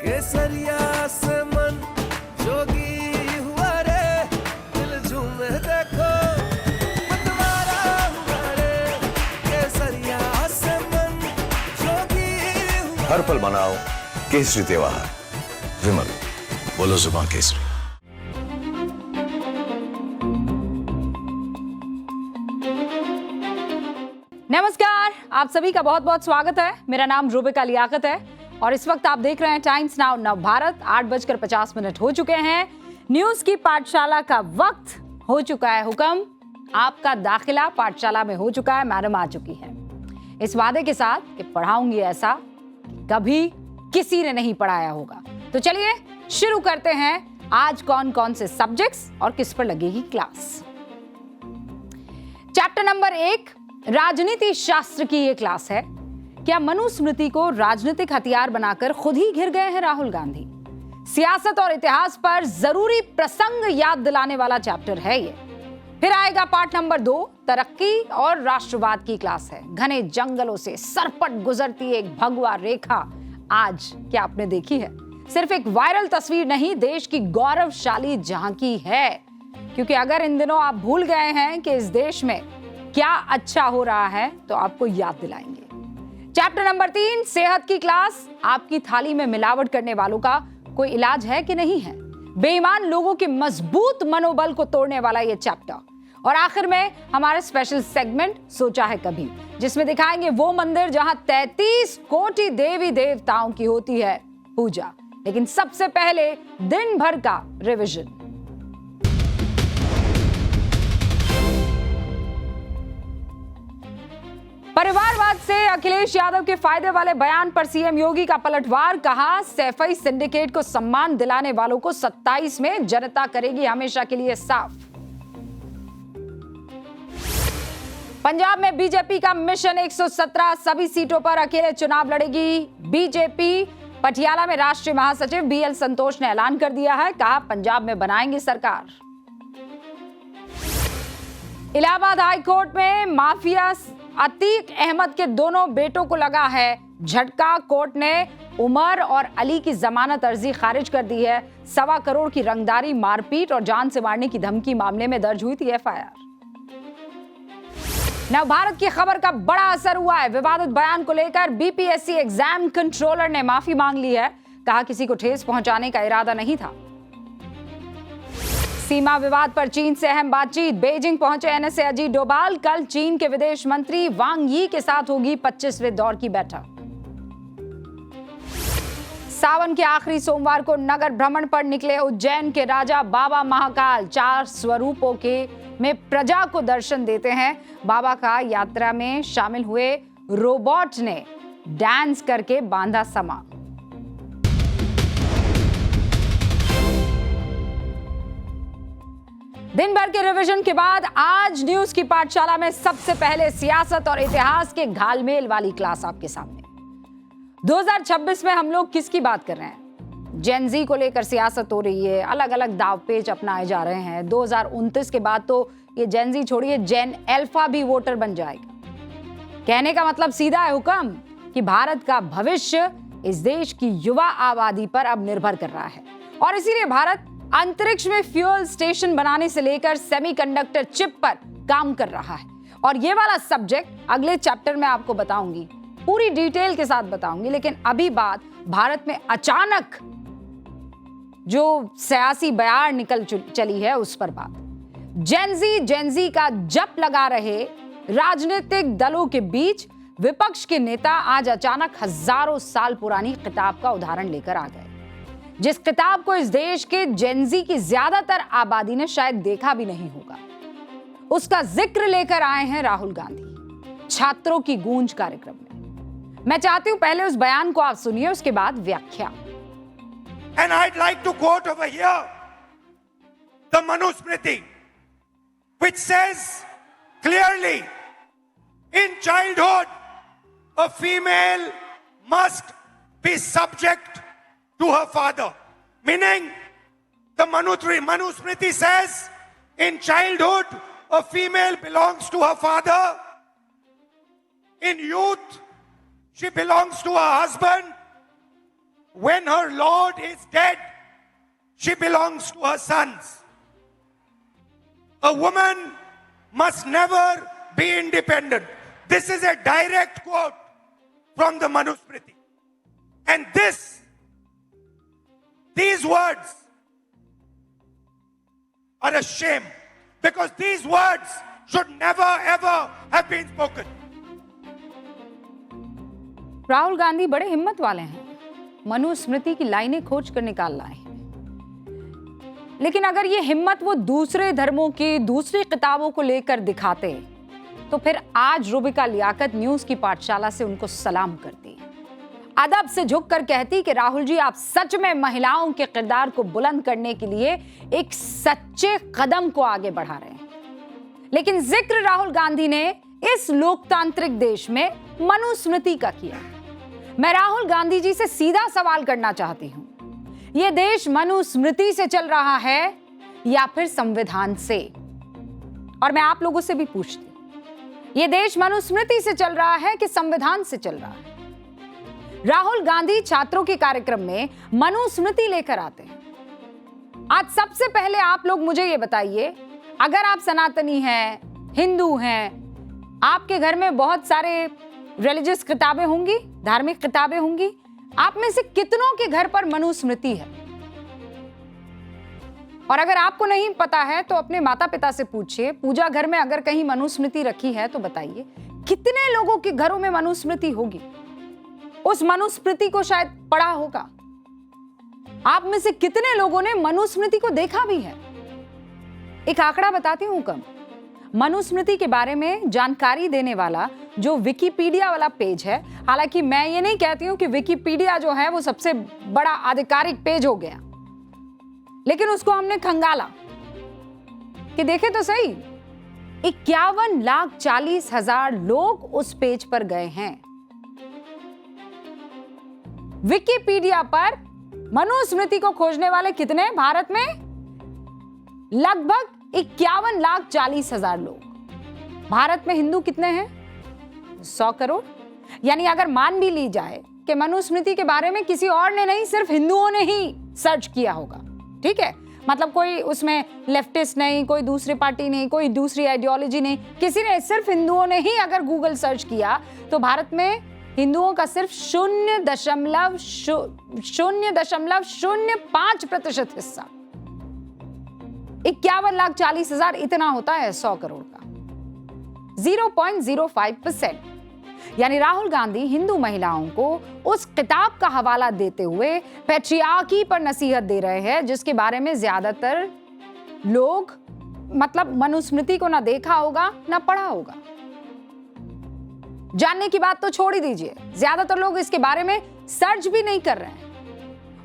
केसरिया से मन जोगी हुआ रे, दिल झूमे देखो मतवारा हुआ रे, केसरिया से मन जोगी हुआ। हर पल मनाओ केसरी त्योहार। विमल, बोलो जुबान केसरी। नमस्कार, आप सभी का बहुत बहुत स्वागत है। मेरा नाम रूबिका लियाकत है और इस वक्त आप देख रहे हैं टाइम्स नाउ नव भारत। 8:50 हो चुके हैं। न्यूज की पाठशाला का वक्त हो चुका है हुक्म। आपका दाखिला पाठशाला में हो चुका है। मैडम आ चुकी है इस वादे के साथ कि पढ़ाऊंगी ऐसा कभी किसी ने नहीं पढ़ाया होगा। तो चलिए शुरू करते हैं। आज कौन कौन से सब्जेक्ट्स और किस पर लगेगी क्लास। चैप्टर नंबर 1 राजनीति शास्त्र की ये क्लास है। क्या मनुस्मृति को राजनीतिक हथियार बनाकर खुद ही घिर गए हैं राहुल गांधी? सियासत और इतिहास पर जरूरी प्रसंग याद दिलाने वाला चैप्टर है ये। फिर आएगा पार्ट नंबर 2 तरक्की और राष्ट्रवाद की क्लास है। घने जंगलों से सरपट गुजरती एक भगवा रेखा आज क्या आपने देखी है? सिर्फ एक वायरल तस्वीर नहीं, देश की गौरवशाली झांकी है। क्योंकि अगर इन दिनों आप भूल गए हैं कि इस देश में क्या अच्छा हो रहा है तो आपको याद दिलाएंगे। चैप्टर नंबर 3 सेहत की क्लास। आपकी थाली में मिलावट करने वालों का कोई इलाज है कि नहीं है? बेईमान लोगों के मजबूत मनोबल को तोड़ने वाला ये चैप्टर। और आखिर में हमारे स्पेशल सेगमेंट सोचा है कभी, जिसमें दिखाएंगे वो मंदिर जहां 33 कोटि देवी देवताओं की होती है पूजा। लेकिन सबसे पहले दिन भर का रिवीजन। परिवारवाद से अखिलेश यादव के फायदे वाले बयान पर सीएम योगी का पलटवार। कहा सैफई सिंडिकेट को सम्मान दिलाने वालों को 27 में जनता करेगी हमेशा के लिए साफ। पंजाब में बीजेपी का मिशन 117 सभी सीटों पर अकेले चुनाव लड़ेगी बीजेपी। पटियाला में राष्ट्रीय महासचिव बीएल संतोष ने ऐलान कर दिया है। कहा पंजाब में बनाएंगे सरकार। इलाहाबाद हाई कोर्ट में माफिया अतीक अहमद के दोनों बेटों को लगा है झटका। कोर्ट ने उमर और अली की जमानत अर्जी खारिज कर दी है। 1.25 करोड़ की रंगदारी, मारपीट और जान से मारने की धमकी मामले में दर्ज हुई थी एफआईआर। नव भारत की खबर का बड़ा असर हुआ है। विवादित बयान को लेकर बीपीएससी एग्जाम कंट्रोलर ने माफी मांग ली है। कहा किसी को ठेस पहुंचाने का इरादा नहीं था। सीमा विवाद पर चीन से अहम बातचीत। बीजिंग पहुंचे एनएसए अजीत डोभाल। कल चीन के विदेश मंत्री वांग यी के साथ होगी 25वें दौर की बैठक। सावन के आखिरी सोमवार को नगर भ्रमण पर निकले उज्जैन के राजा बाबा महाकाल। 4 स्वरूपों के में प्रजा को दर्शन देते हैं। बाबा का यात्रा में शामिल हुए रोबोट ने डांस करके बांधा समा। दिन भर के रिवीजन के बाद आज न्यूज की पाठशाला में सबसे पहले सियासत और इतिहास के घालमेल वाली क्लास आपके सामने। 2026 में हम लोग किसकी बात कर रहे हैं? जेनजी को लेकर सियासत हो रही है, अलग अलग दावपेच अपनाए जा रहे हैं। 2029 के बाद तो ये जेनजी छोड़िए, जेन अल्फा भी वोटर बन जाएगा। कहने का मतलब सीधा है हुक्म कि भारत का भविष्य इस देश की युवा आबादी पर अब निर्भर कर रहा है। और इसीलिए भारत अंतरिक्ष में फ्यूल स्टेशन बनाने से लेकर सेमीकंडक्टर चिप पर काम कर रहा है। और ये वाला सब्जेक्ट अगले चैप्टर में आपको बताऊंगी, पूरी डिटेल के साथ बताऊंगी। लेकिन अभी बात भारत में अचानक जो सियासी बयार निकल चली है उस पर बात। जेनजी का जप लगा रहे राजनीतिक दलों के बीच विपक्ष के नेता आज अचानक हजारों साल पुरानी किताब का उदाहरण लेकर आ गए, जिस किताब को इस देश के जेनजी की ज्यादातर आबादी ने शायद देखा भी नहीं होगा। उसका जिक्र लेकर आए हैं राहुल गांधी छात्रों की गूंज कार्यक्रम में। मैं चाहती हूं पहले उस बयान को आप सुनिए, उसके बाद व्याख्या। And I'd like to quote over here the Manusmriti, which says clearly, in childhood, a female must be subject to her father. Meaning, the Manusmriti says, in childhood, a female belongs to her father. In youth, she belongs to her husband. when her Lord is dead, she belongs to her sons. A woman must never be independent. This is a direct quote from the Manusmriti. And these words are a shame, because these words should never ever have been spoken. Rahul Gandhi बड़े हिम्मत वाले हैं, मनुस्मृति की लाइनें खोज कर निकाल लाए हैं। लेकिन अगर ये हिम्मत वो दूसरे धर्मों की दूसरी किताबों को लेकर दिखाते तो फिर आज रूबिका लियाकत न्यूज की पाठशाला से उनको सलाम करती, अदब से झुककर कहती कि राहुल जी आप सच में महिलाओं के किरदार को बुलंद करने के लिए एक सच्चे कदम को आगे बढ़ा रहे हैं। लेकिन जिक्र राहुल गांधी ने इस लोकतांत्रिक देश में मनुस्मृति का किया। मैं राहुल गांधी जी से सीधा सवाल करना चाहती हूं, यह देश मनुस्मृति से चल रहा है या फिर संविधान से? और मैं आप लोगों से भी पूछती, यह देश मनुस्मृति से चल रहा है कि संविधान से चल रहा है? राहुल गांधी छात्रों के कार्यक्रम में मनुस्मृति लेकर आते हैं। आज सबसे पहले आप लोग मुझे यह बताइए, अगर आप सनातनी हैं, हिंदू हैं, आपके घर में बहुत सारे रिलीजियस किताबें होंगी, धार्मिक किताबें होंगी, आप में से कितनों के घर पर मनुस्मृति है? और अगर आपको नहीं पता है तो अपने माता पिता से पूछिए, पूजा घर में अगर कहीं मनुस्मृति रखी है तो बताइए कितने लोगों के घरों में मनुस्मृति होगी? उस मनुस्मृति को शायद पढ़ा होगा। आप में से कितने लोगों ने मनुस्मृति को देखा भी है? एक आंकड़ा बताती हूं कम। मनुस्मृति के बारे में जानकारी देने वाला जो विकिपीडिया वाला पेज है, हालांकि मैं ये नहीं कहती हूं कि विकिपीडिया जो है वो सबसे बड़ा आधिकारिक पेज हो गया, लेकिन उसको हमने खंगाला कि देखे तो सही, 51,40,000 लोग उस पेज पर गए हैं। विकिपीडिया पर मनुस्मृति को खोजने वाले कितने हैं भारत में? लगभग 51,40,000 लोग। भारत में हिंदू कितने हैं? 100 करोड़। यानी अगर मान भी ली जाए कि मनुस्मृति के बारे में किसी और ने नहीं, सिर्फ हिंदुओं ने ही सर्च किया होगा, ठीक है, मतलब कोई उसमें लेफ्टिस्ट नहीं, कोई दूसरी पार्टी नहीं, कोई दूसरी आइडियोलॉजी नहीं, किसी ने, सिर्फ हिंदुओं ने ही अगर गूगल सर्च किया तो भारत में हिंदुओं का सिर्फ 0.05% हिस्सा, 51,40,000 इतना होता है 100 करोड़ का, 0.05%। यानी राहुल गांधी हिंदू महिलाओं को उस किताब का हवाला देते हुए पैट्रियार्की पर नसीहत दे रहे हैं, जिसके बारे में ज्यादातर लोग मतलब मनुस्मृति को ना देखा होगा ना पढ़ा होगा। जानने की बात तो छोड़ ही दीजिए, ज्यादातर लोग इसके बारे में सर्च भी नहीं कर रहे हैं।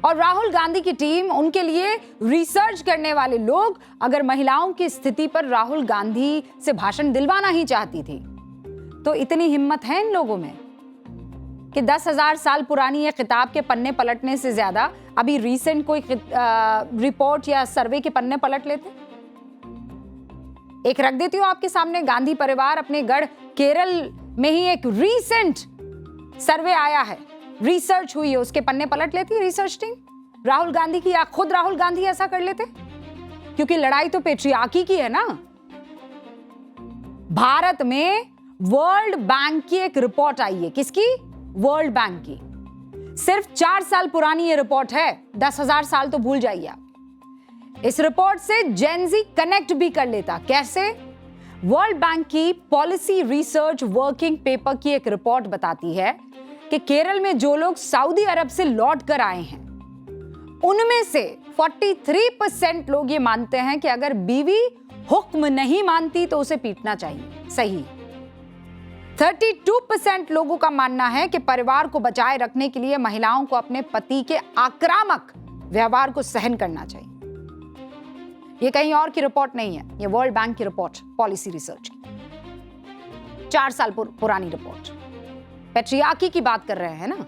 और राहुल गांधी की टीम, उनके लिए रिसर्च करने वाले लोग अगर महिलाओं की स्थिति पर राहुल गांधी से भाषण दिलवाना ही चाहती थी तो इतनी हिम्मत है इन लोगों में कि 10,000 साल पुरानी ये किताब के पन्ने पलटने से ज्यादा अभी रिसेंट कोई रिपोर्ट या सर्वे के पन्ने पलट लेते। एक रख देती हूं आपके सामने, गांधी परिवार अपने गढ़ केरल में ही एक रीसेंट सर्वे आया है, रिसर्च हुई है, उसके पन्ने पलट लेती है रिसर्च टीम राहुल गांधी की, या खुद राहुल गांधी ऐसा कर लेते? क्योंकि लड़ाई तो पेट्रियार्की की है ना। भारत में वर्ल्ड बैंक की एक रिपोर्ट आई है, किसकी? वर्ल्ड बैंक की। सिर्फ 4 साल पुरानी ये रिपोर्ट है, 10,000 साल तो भूल जाइए आप। इस रिपोर्ट से जेनजी कनेक्ट भी कर लेता। कैसे? वर्ल्ड बैंक की पॉलिसी रिसर्च वर्किंग पेपर की एक रिपोर्ट बताती है कि केरल में जो लोग सऊदी अरब से लौट कर आए हैं उनमें से 43% लोग ये मानते हैं कि अगर बीवी हुक्म नहीं मानती तो उसे पीटना चाहिए। सही। 32% लोगों का मानना है कि परिवार को बचाए रखने के लिए महिलाओं को अपने पति के आक्रामक व्यवहार को सहन करना चाहिए। ये कहीं और की रिपोर्ट नहीं है, ये वर्ल्ड बैंक की रिपोर्ट, पॉलिसी रिसर्च की, 4 साल पुरानी रिपोर्ट। पैट्रियार्की की बात कर रहे हैं ना।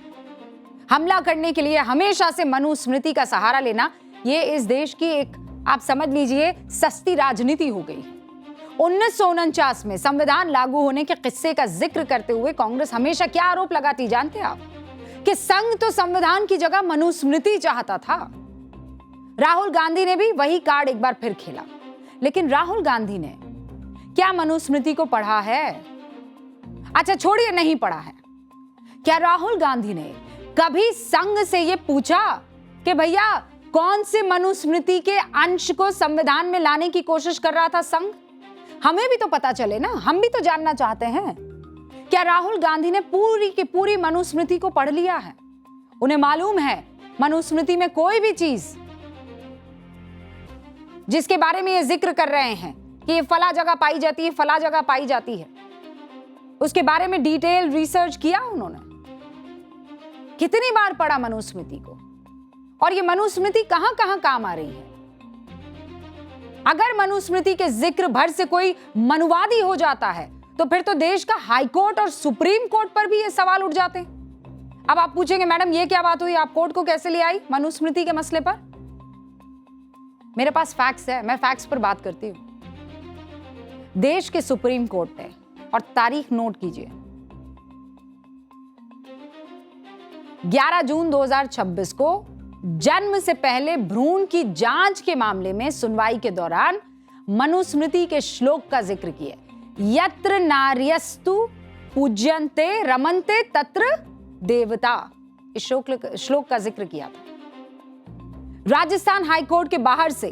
हमला करने के लिए हमेशा से मनुस्मृति का सहारा लेना, ये इस देश की एक, आप समझ लीजिए, सस्ती राजनीति हो गई। 1949 में संविधान लागू होने के किस्से का जिक्र करते हुए कांग्रेस हमेशा क्या आरोप लगाती जानते हैं आप? कि संघ तो संविधान की जगह मनुस्मृति चाहता था। राहुल गांधी ने भी वही कार्ड एक बार फिर खेला। लेकिन राहुल गांधी ने क्या मनुस्मृति को पढ़ा है? अच्छा छोड़िए, नहीं पढ़ा है। क्या राहुल गांधी ने कभी संघ से यह पूछा कि भैया कौन से मनुस्मृति के अंश को संविधान में लाने की कोशिश कर रहा था संघ? हमें भी तो पता चले ना, हम भी तो जानना चाहते हैं। क्या राहुल गांधी ने पूरी की पूरी मनुस्मृति को पढ़ लिया है? उन्हें मालूम है मनुस्मृति में कोई भी चीज जिसके बारे में ये जिक्र कर रहे हैं कि ये फला जगह पाई जाती है, फला जगह पाई जाती है, उसके बारे में डिटेल रिसर्च किया उन्होंने? कितनी बार पढ़ा मनुस्मृति को? और ये मनुस्मृति कहां कहां काम आ रही है? अगर मनुस्मृति के जिक्र भर से कोई मनुवादी हो जाता है तो फिर तो देश का हाई कोर्ट और सुप्रीम कोर्ट पर भी ये सवाल उठ जाते हैं। अब आप पूछेंगे मैडम ये क्या बात हुई, आप कोर्ट को कैसे ले आई मनुस्मृति के मसले पर? मेरे पास फैक्ट्स है, मैं फैक्ट्स पर बात करती हूं। देश के सुप्रीम कोर्ट ने, और तारीख नोट कीजिए, 11 जून 2026 को जन्म से पहले भ्रूण की जांच के मामले में सुनवाई के दौरान मनुस्मृति के श्लोक का जिक्र किया। यत्र नार्यस्तु पूज्यन्ते रमन्ते तत्र देवता, इस श्लोक का जिक्र किया था। राजस्थान हाईकोर्ट के बाहर से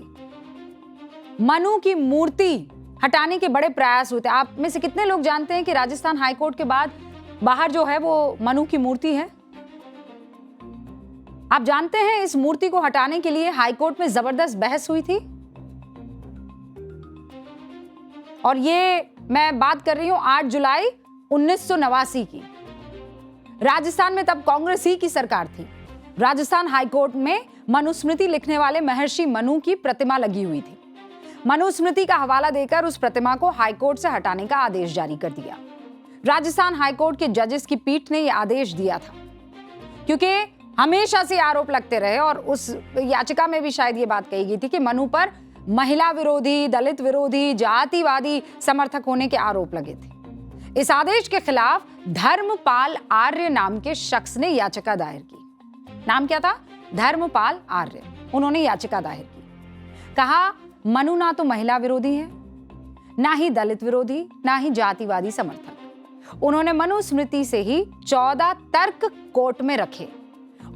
मनु की मूर्ति हटाने के बड़े प्रयास हुए थे। आप में से कितने लोग जानते हैं कि राजस्थान हाईकोर्ट के बाद बाहर जो है वो मनु की मूर्ति है? आप जानते हैं इस मूर्ति को हटाने के लिए हाईकोर्ट में जबरदस्त बहस हुई थी। और ये मैं बात कर रही हूं 8 जुलाई 1989 की। राजस्थान में तब कांग्रेस ही की सरकार थी। राजस्थान हाईकोर्ट में मनुस्मृति लिखने वाले महर्षि मनु की प्रतिमा लगी हुई थी। मनुस्मृति का हवाला देकर उस प्रतिमा को हाईकोर्ट से हटाने का आदेश जारी कर दिया। राजस्थान हाईकोर्ट के जजेस की पीठ ने यह आदेश दिया था क्योंकि हमेशा से आरोप लगते रहे, और उस याचिका में भी शायद ये बात कही गई थी कि मनु पर महिला विरोधी, दलित विरोधी, जातिवादी समर्थक होने के आरोप लगे थे। इस आदेश के खिलाफ धर्मपाल आर्य नाम के शख्स ने याचिका दायर की। नाम क्या था? धर्मपाल आर्य। उन्होंने याचिका दायर की। कहा मनु ना तो महिला विरोधी है, ना ही दलित विरोधी, ना ही जातिवादी समर्थक। उन्होंने मनुस्मृति से ही 14 तर्क कोर्ट में रखे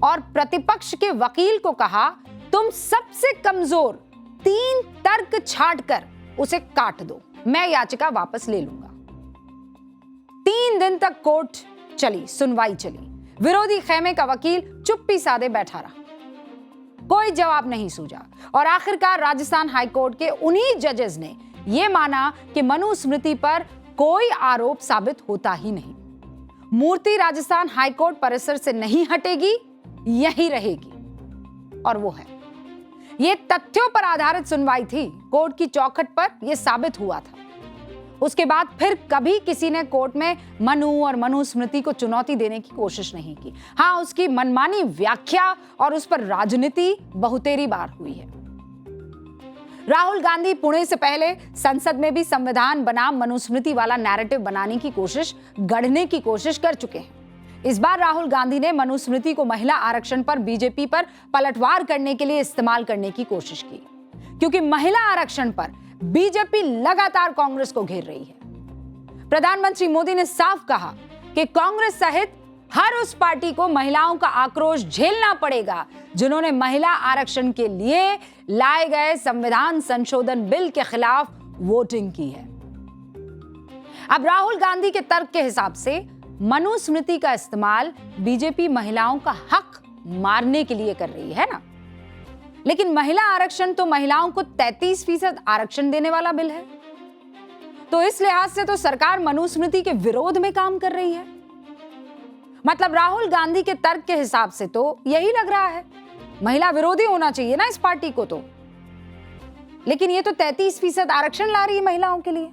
और प्रतिपक्ष के वकील को कहा तुम सबसे कमजोर 3 तर्क छांटकर उसे काट दो, मैं याचिका वापस ले लूंगा। 3 दिन तक कोर्ट चली, सुनवाई चली। विरोधी खेमे का वकील चुप्पी साधे बैठा रहा, कोई जवाब नहीं सूझा, और आखिरकार राजस्थान हाईकोर्ट के उन्हीं जजेस ने यह माना कि मनुस्मृति पर कोई आरोप साबित होता ही नहीं। मूर्ति राजस्थान हाईकोर्ट परिसर से नहीं हटेगी, यही रहेगी। और वो है, ये तथ्यों पर आधारित सुनवाई थी। कोर्ट की चौखट पर यह साबित हुआ था। उसके बाद फिर कभी किसी ने कोर्ट में मनु और मनुस्मृति को चुनौती देने की कोशिश नहीं की। हां, उसकी मनमानी व्याख्या और उस पर राजनीति बहुतेरी बार हुई है। राहुल गांधी पुणे से पहले संसद में भी संविधान बनाम मनुस्मृति वाला नैरेटिव बनाने की कोशिश, गढ़ने की कोशिश कर चुके हैं। इस बार राहुल गांधी ने मनुस्मृति को महिला आरक्षण पर बीजेपी पर पलटवार करने के लिए इस्तेमाल करने की कोशिश की, क्योंकि महिला आरक्षण पर बीजेपी लगातार कांग्रेस को घेर रही है। प्रधानमंत्री मोदी ने साफ कहा कि कांग्रेस सहित हर उस पार्टी को महिलाओं का आक्रोश झेलना पड़ेगा जिन्होंने महिला आरक्षण के लिए लाए गए संविधान संशोधन बिल के खिलाफ वोटिंग की है। अब राहुल गांधी के तर्क के हिसाब से मनुस्मृति का इस्तेमाल बीजेपी महिलाओं का हक मारने के लिए कर रही है ना, लेकिन महिला आरक्षण तो महिलाओं को 33% आरक्षण देने वाला बिल है। तो इस लिहाज से तो सरकार मनुस्मृति के विरोध में काम कर रही है। मतलब राहुल गांधी के तर्क के हिसाब से तो यही लग रहा है, महिला विरोधी होना चाहिए ना इस पार्टी को तो, लेकिन ये तो 33% आरक्षण ला रही है महिलाओं के लिए।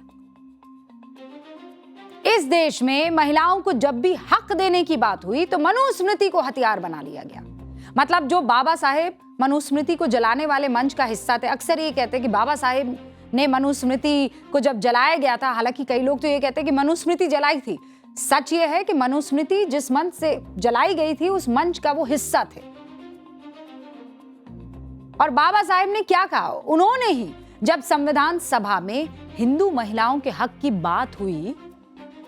इस देश में महिलाओं को जब भी हक देने की बात हुई तो मनुस्मृति को हथियार बना लिया गया। मतलब जो बाबा साहेब मनुस्मृति को जलाने वाले मंच का हिस्सा थे, अक्सर ये कहते हैं कि बाबा साहेब ने मनुस्मृति को जब जलाया गया था, हालांकि कई लोग तो ये कहते हैं कि मनुस्मृति जलाई थी, सच ये है कि मनुस्मृति जिस मंच से जलाई गई थी उस मंच का वो हिस्सा थे। और बाबा साहेब ने क्या कहा? उन्होंने ही जब संविधान सभा में हिंदू महिलाओं के हक की बात हुई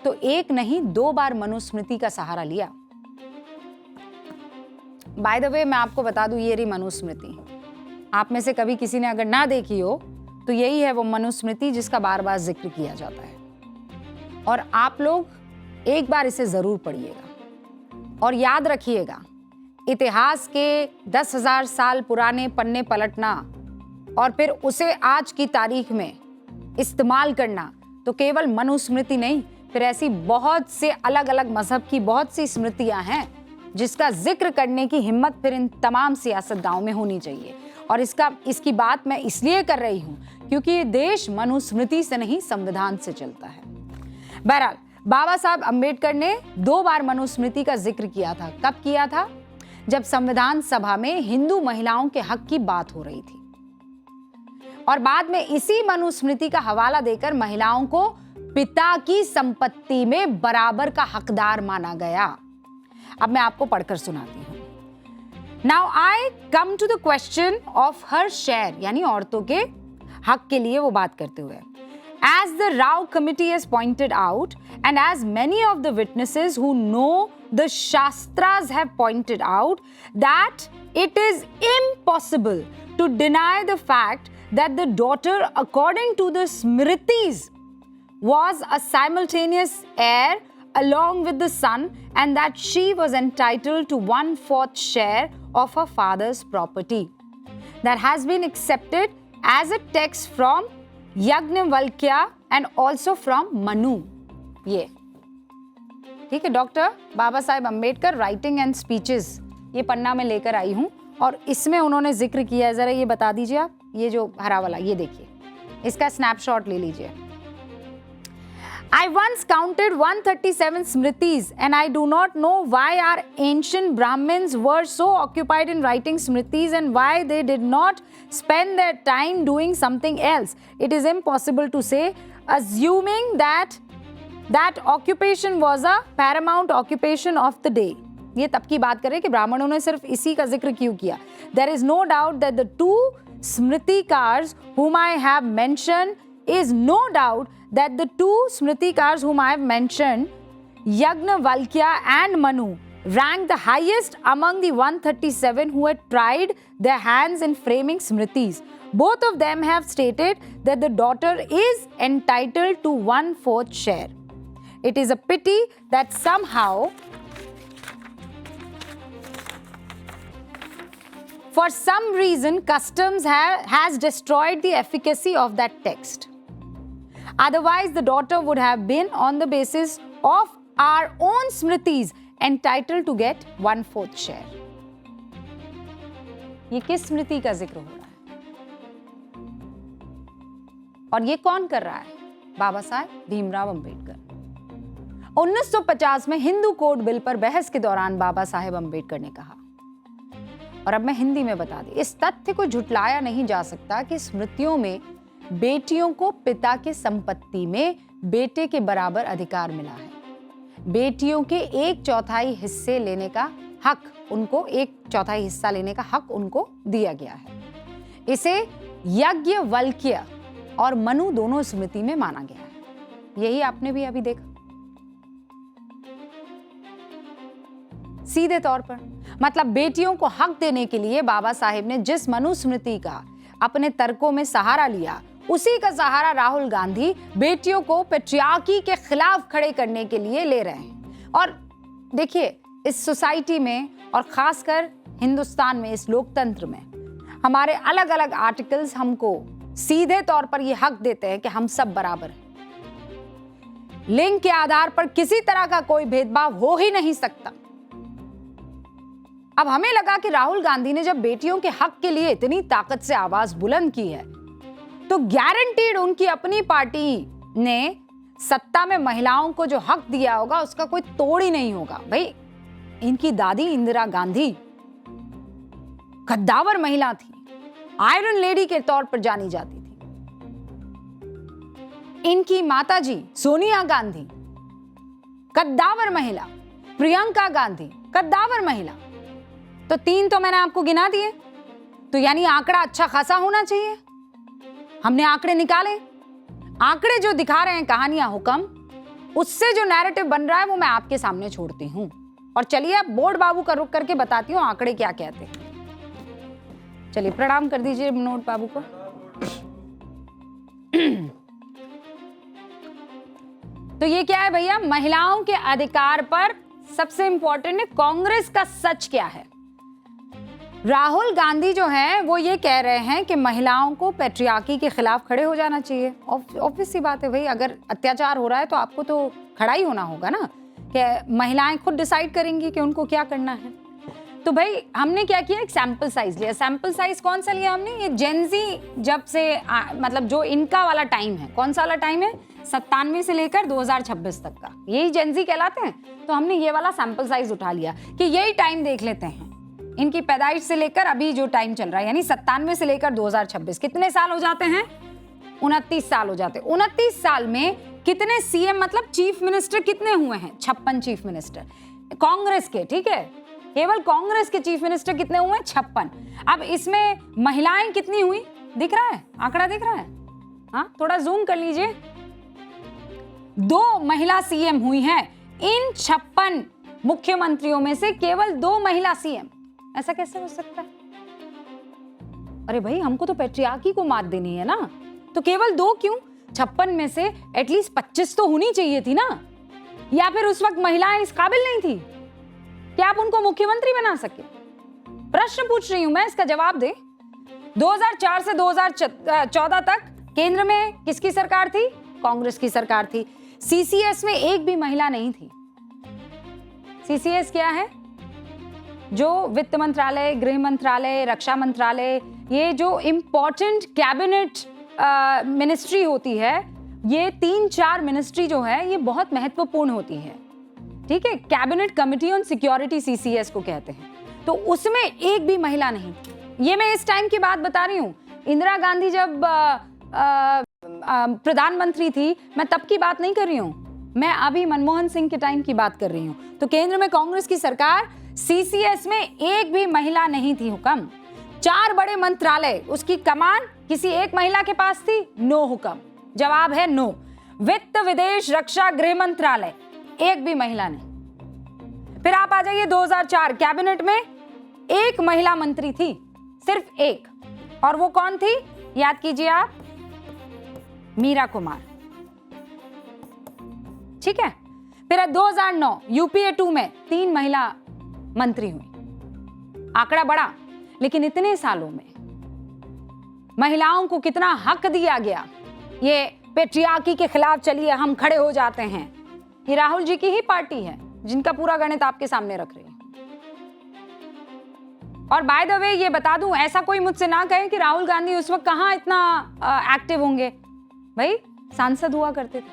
तो एक नहीं 2 बार मनुस्मृति का सहारा लिया। बाय द वे मैं आपको बता दूं, ये रही मनुस्मृति। आप में से कभी किसी ने अगर ना देखी हो तो यही है वो मनुस्मृति जिसका बार बार जिक्र किया जाता है। और आप लोग एक बार इसे जरूर पढ़िएगा और याद रखिएगा, इतिहास के 10,000 साल पुराने पन्ने पलटना और फिर उसे आज की तारीख में इस्तेमाल करना तो केवल मनुस्मृति नहीं, फिर ऐसी बहुत से अलग अलग मजहब की बहुत सी स्मृतियां हैं जिसका जिक्र करने की हिम्मत फिर इन तमाम सियासतदानों में होनी चाहिए। और इसकी बात मैं इसलिए कर रही हूं क्योंकि ये देश मनुस्मृति से नहीं संविधान से चलता है। बहरहाल बाबा साहब अंबेडकर ने 2 बार मनुस्मृति का जिक्र किया था। कब किया था? जब संविधान सभा में हिंदू महिलाओं के हक की बात हो रही थी और बाद में इसी मनुस्मृति का हवाला देकर महिलाओं को पिता की संपत्ति में बराबर का हकदार माना गया। अब मैं आपको पढ़कर सुनाती हूं। Now I come to the question of her share, यानी औरतों के हक के लिए वो बात करते हुए। As the Rao committee has pointed out, and as many of the witnesses who know the Shastras have pointed out, that it is impossible to deny the fact that the daughter, according to the Smritis, was a simultaneous heir along with the son, and that she was entitled to 1/4 share of her father's property. That has been accepted as a text from Yajnavalkya and also from Manu. ये ठीक है, doctor Baba Saheb Ambedkar writing and speeches, ये पन्ना में लेकर आई हूं और इसमें उन्होंने जिक्र किया है। जरा ये बता दीजिए आप, ये जो हरा वाला, ये देखिए, इसका स्नैपशॉट ले लीजिए। I once counted 137 smritis and I do not know why our ancient Brahmins were so occupied in writing smritis and why they did not spend their time doing something else. It is impossible to say, assuming that occupation was a paramount occupation of the day. ये तब की बात करें कि ब्राह्मणों ने सिर्फ इसी का जिक्र क्यों किया। There is no doubt that the 2 smritikars whom I have mentioned is no doubt that the 2 smritikars whom I have mentioned, Yagnavalkya and Manu, ranked the highest among the 137 who had tried their hands in framing smritis. Both of them have stated that the daughter is entitled to 1/4 share. It is a pity that somehow, for some reason, customs has destroyed the efficacy of that text. Otherwise, the daughter would have been, on the basis of our own smritis, entitled to get 1/4 share. ये किस स्मृति का जिक्र हो रहा है और ये कौन कर रहा है? बाबा साहेब भीमराव अंबेडकर। 1950 में हिंदू कोड बिल पर बहस के दौरान बाबा साहेब अंबेडकर ने कहा, और अब मैं हिंदी में बता दी, इस तथ्य को झुटलाया नहीं जा सकता कि स्मृतियों में बेटियों को पिता की संपत्ति में बेटे के बराबर अधिकार मिला है। बेटियों के 1/4 हिस्से लेने का हक, उनको 1/4 हिस्सा लेने का हक उनको दिया गया है। इसे यज्ञवल्क्य और मनु दोनों स्मृति में माना गया है। यही आपने भी अभी देखा। सीधे तौर पर मतलब बेटियों को हक देने के लिए बाबा साहेब ने जिस मनुस्मृति का अपने तर्कों में सहारा लिया, उसी का सहारा राहुल गांधी बेटियों को पेट्रियार्की के खिलाफ खड़े करने के लिए ले रहे हैं। और देखिए, इस सोसाइटी में और खासकर हिंदुस्तान में, इस लोकतंत्र में, हमारे अलग अलग आर्टिकल्स हमको सीधे तौर पर यह हक देते हैं कि हम सब बराबर हैं। लिंग के आधार पर किसी तरह का कोई भेदभाव हो ही नहीं सकता। अब हमें लगा कि राहुल गांधी ने जब बेटियों के हक के लिए इतनी ताकत से आवाज बुलंद की है तो गारंटीड उनकी अपनी पार्टी ने सत्ता में महिलाओं को जो हक दिया होगा उसका कोई तोड़ ही नहीं होगा। भाई, इनकी दादी इंदिरा गांधी कद्दावर महिला थी, आयरन लेडी के तौर पर जानी जाती थी। इनकी माताजी सोनिया गांधी कद्दावर महिला, प्रियंका गांधी कद्दावर महिला। तो 3 तो मैंने आपको गिना दिए, तो यानी आंकड़ा अच्छा खासा होना चाहिए। हमने आंकड़े निकाले, आंकड़े जो दिखा रहे हैं कहानियां हुक्म, उससे जो नैरेटिव बन रहा है वो मैं आपके सामने छोड़ती हूं। और चलिए अब बोर्ड बाबू का रुख करके बताती हूँ आंकड़े क्या कहते हैं। चलिए प्रणाम कर दीजिए नोट बाबू को। तो ये क्या है भैया, महिलाओं के अधिकार पर सबसे इंपॉर्टेंट है कांग्रेस का सच क्या है। राहुल गांधी जो है वो ये कह रहे हैं कि महिलाओं को पैट्रियार्की के खिलाफ खड़े हो जाना चाहिए। ऑब्वियस सी बात है भाई, अगर अत्याचार हो रहा है तो आपको तो खड़ा ही होना होगा ना, कि महिलाएं खुद डिसाइड करेंगी कि उनको क्या करना है। तो भाई हमने क्या किया, एक सैंपल साइज लिया। सैंपल साइज कौन सा लिया हमने, ये जेनजी जब से मतलब जो इनका वाला टाइम है, कौन सा वाला टाइम है, 97 से लेकर 2026 तक का, यही जेनजी कहलाते हैं। तो हमने ये वाला सैंपल साइज उठा लिया कि यही टाइम देख लेते हैं, इनकी पैदाइश से लेकर अभी जो टाइम चल रहा है, यानी 97 से लेकर 2026 कितने साल हो जाते हैं, 29 साल हो जाते हैं। 29 साल में कितने सीएम मतलब चीफ मिनिस्टर कितने हुए हैं, 56 चीफ मिनिस्टर कांग्रेस के, ठीक है, केवल कांग्रेस के चीफ मिनिस्टर कितने हुए, 56। अब इसमें महिलाएं कितनी हुई, दिख रहा है, आंकड़ा दिख रहा है, हाँ थोड़ा जूम कर लीजिए। 2 महिला सीएम हुई हैं, इन 56 मुख्यमंत्रियों में से केवल 2 महिला सीएम। ऐसा कैसे हो सकता है? अरे भाई हमको तो पैट्रियार्की को मात देनी है ना, तो केवल 2 क्यों, 56 में से एटलीस्ट 25 तो होनी चाहिए थी ना। या फिर उस वक्त महिलाएं इस काबिल नहीं थी कि आप उनको मुख्यमंत्री बना सके? प्रश्न पूछ रही हूं मैं, इसका जवाब दे। 2004 से 2014 तक केंद्र में किसकी सरकार थी, कांग्रेस की सरकार थी। सीसीएस में एक भी महिला नहीं थी। सीसीएस क्या है, जो वित्त मंत्रालय, गृह मंत्रालय, रक्षा मंत्रालय, ये जो इंपॉर्टेंट कैबिनेट मिनिस्ट्री होती है, ये 3-4 मिनिस्ट्री जो है ये बहुत महत्वपूर्ण होती है, ठीक है। Cabinet committee on security CCS को कहते हैं, तो उसमें एक भी महिला नहीं। ये मैं इस टाइम की बात बता रही हूँ, इंदिरा गांधी जब प्रधानमंत्री थी, मैं तब की बात नहीं कर रही हूँ, मैं अभी मनमोहन सिंह के टाइम की बात कर रही हूँ। तो केंद्र में कांग्रेस की सरकार, सीसीएस में एक भी महिला नहीं थी हुक्म। 4 बड़े मंत्रालय, उसकी कमान किसी एक महिला के पास थी, नो हुक्म, जवाब है नो। वित्त, विदेश, रक्षा, गृह मंत्रालय, एक भी महिला नहीं। फिर आप आ जाइए 2004, कैबिनेट में एक महिला मंत्री थी, सिर्फ एक, और वो कौन थी, याद कीजिए आप, मीरा कुमार, ठीक है। फिर 2009 यूपीए 2 में 3 महिला मंत्री हुई। आंकड़ा बढ़ा, लेकिन इतने सालों में महिलाओं को कितना हक दिया गया। ये पैट्रियार्की के खिलाफ चलिए हम खड़े हो जाते हैं, ये राहुल जी की ही पार्टी है जिनका पूरा गणित आपके सामने रख रही है। और बाय द वे ये बता दूं, ऐसा कोई मुझसे ना कहे कि राहुल गांधी उस वक्त कहां इतना एक्टिव होंगे, भाई सांसद हुआ करते थे,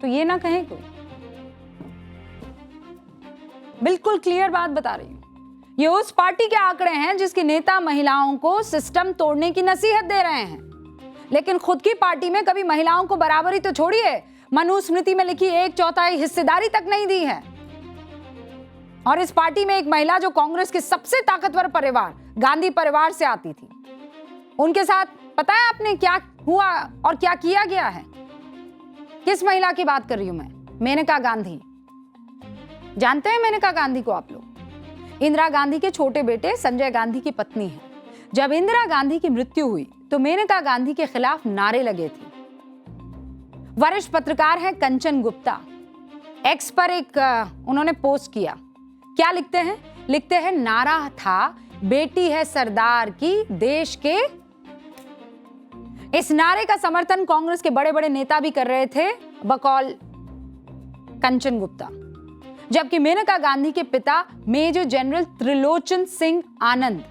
तो ये ना कहें कोई। बिल्कुल क्लियर बात बता रही हूं, ये उस पार्टी के आंकड़े हैं जिसके नेता महिलाओं को सिस्टम तोड़ने की नसीहत दे रहे हैं, लेकिन खुद की पार्टी में कभी महिलाओं को बराबरी तो छोड़िए, मनुस्मृति में लिखी 1/4 हिस्सेदारी तक नहीं दी है। और इस पार्टी में एक महिला जो कांग्रेस के सबसे ताकतवर परिवार गांधी परिवार से आती थी, उनके साथ पता है आपने क्या हुआ और क्या किया गया है? किस महिला की बात कर रही हूं मैं? मेनका गांधी। जानते हैं मेनका गांधी को आप लोग? इंदिरा गांधी के छोटे बेटे संजय गांधी की पत्नी है। जब इंदिरा गांधी की मृत्यु हुई तो मेनका गांधी के खिलाफ नारे लगे थे। वरिष्ठ पत्रकार हैं कंचन गुप्ता, एक्स पर एक उन्होंने पोस्ट किया, क्या लिखते हैं? लिखते हैं, नारा था बेटी है सरदार की देश के। इस नारे का समर्थन कांग्रेस के बड़े बड़े नेता भी कर रहे थे बकौल कंचन गुप्ता, जबकि मेनका गांधी के पिता मेजर जनरल त्रिलोचन सिंह आनंद।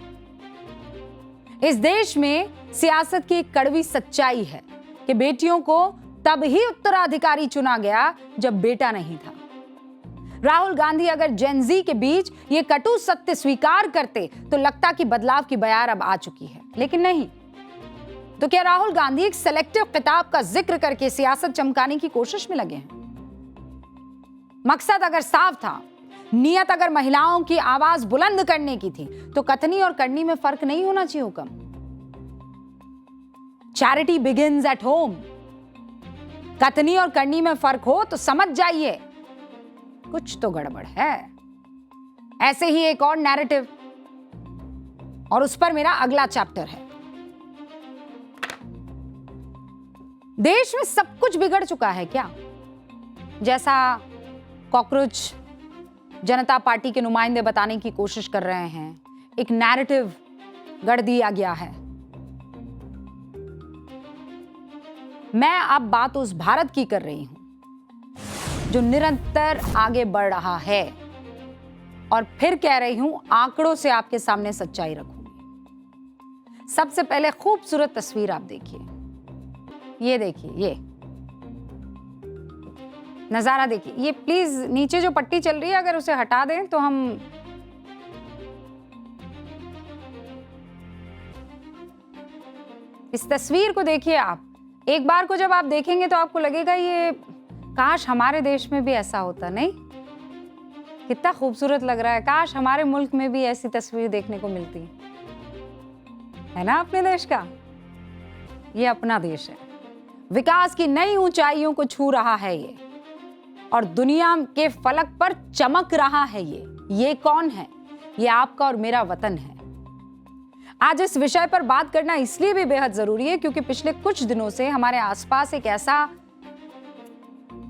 इस देश में सियासत की एक कड़वी सच्चाई है कि बेटियों को तब ही उत्तराधिकारी चुना गया जब बेटा नहीं था। राहुल गांधी अगर जेनजी के बीच ये कटु सत्य स्वीकार करते तो लगता कि बदलाव की बयार अब आ चुकी है, लेकिन नहीं। तो क्या राहुल गांधी एक सेलेक्टिव खिताब का जिक्र करके सियासत चमकाने की कोशिश में लगे हैं? मकसद अगर साफ था, नियत अगर महिलाओं की आवाज बुलंद करने की थी, तो कथनी और करनी में फर्क नहीं होना चाहिए हुक्म। Charity begins at home. कथनी और करनी में फर्क हो तो समझ जाइए कुछ तो गड़बड़ है। ऐसे ही एक और नैरेटिव, और उस पर मेरा अगला चैप्टर है। देश में सब कुछ बिगड़ चुका है क्या, जैसा कॉकरोच जनता पार्टी के नुमाइंदे बताने की कोशिश कर रहे हैं। एक नैरेटिव गढ़ दिया गया है। मैं अब बात उस भारत की कर रही हूं जो निरंतर आगे बढ़ रहा है, और फिर कह रही हूं, आंकड़ों से आपके सामने सच्चाई रखूंगी। सबसे पहले खूबसूरत तस्वीर आप देखिए, ये देखिए, ये नजारा देखिए। ये प्लीज नीचे जो पट्टी चल रही है अगर उसे हटा दें तो हम इस तस्वीर को देखिए। आप एक बार को जब आप देखेंगे तो आपको लगेगा ये काश हमारे देश में भी ऐसा होता। नहीं, कितना खूबसूरत लग रहा है। काश हमारे मुल्क में भी ऐसी तस्वीर देखने को मिलती है ना। अपने देश का ये अपना देश है, विकास की नई ऊंचाइयों को छू रहा है ये, और दुनिया के फलक पर चमक रहा है ये कौन है? ये आपका और मेरा वतन है। आज इस विषय पर बात करना इसलिए भी बेहद जरूरी है क्योंकि पिछले कुछ दिनों से हमारे आसपास एक ऐसा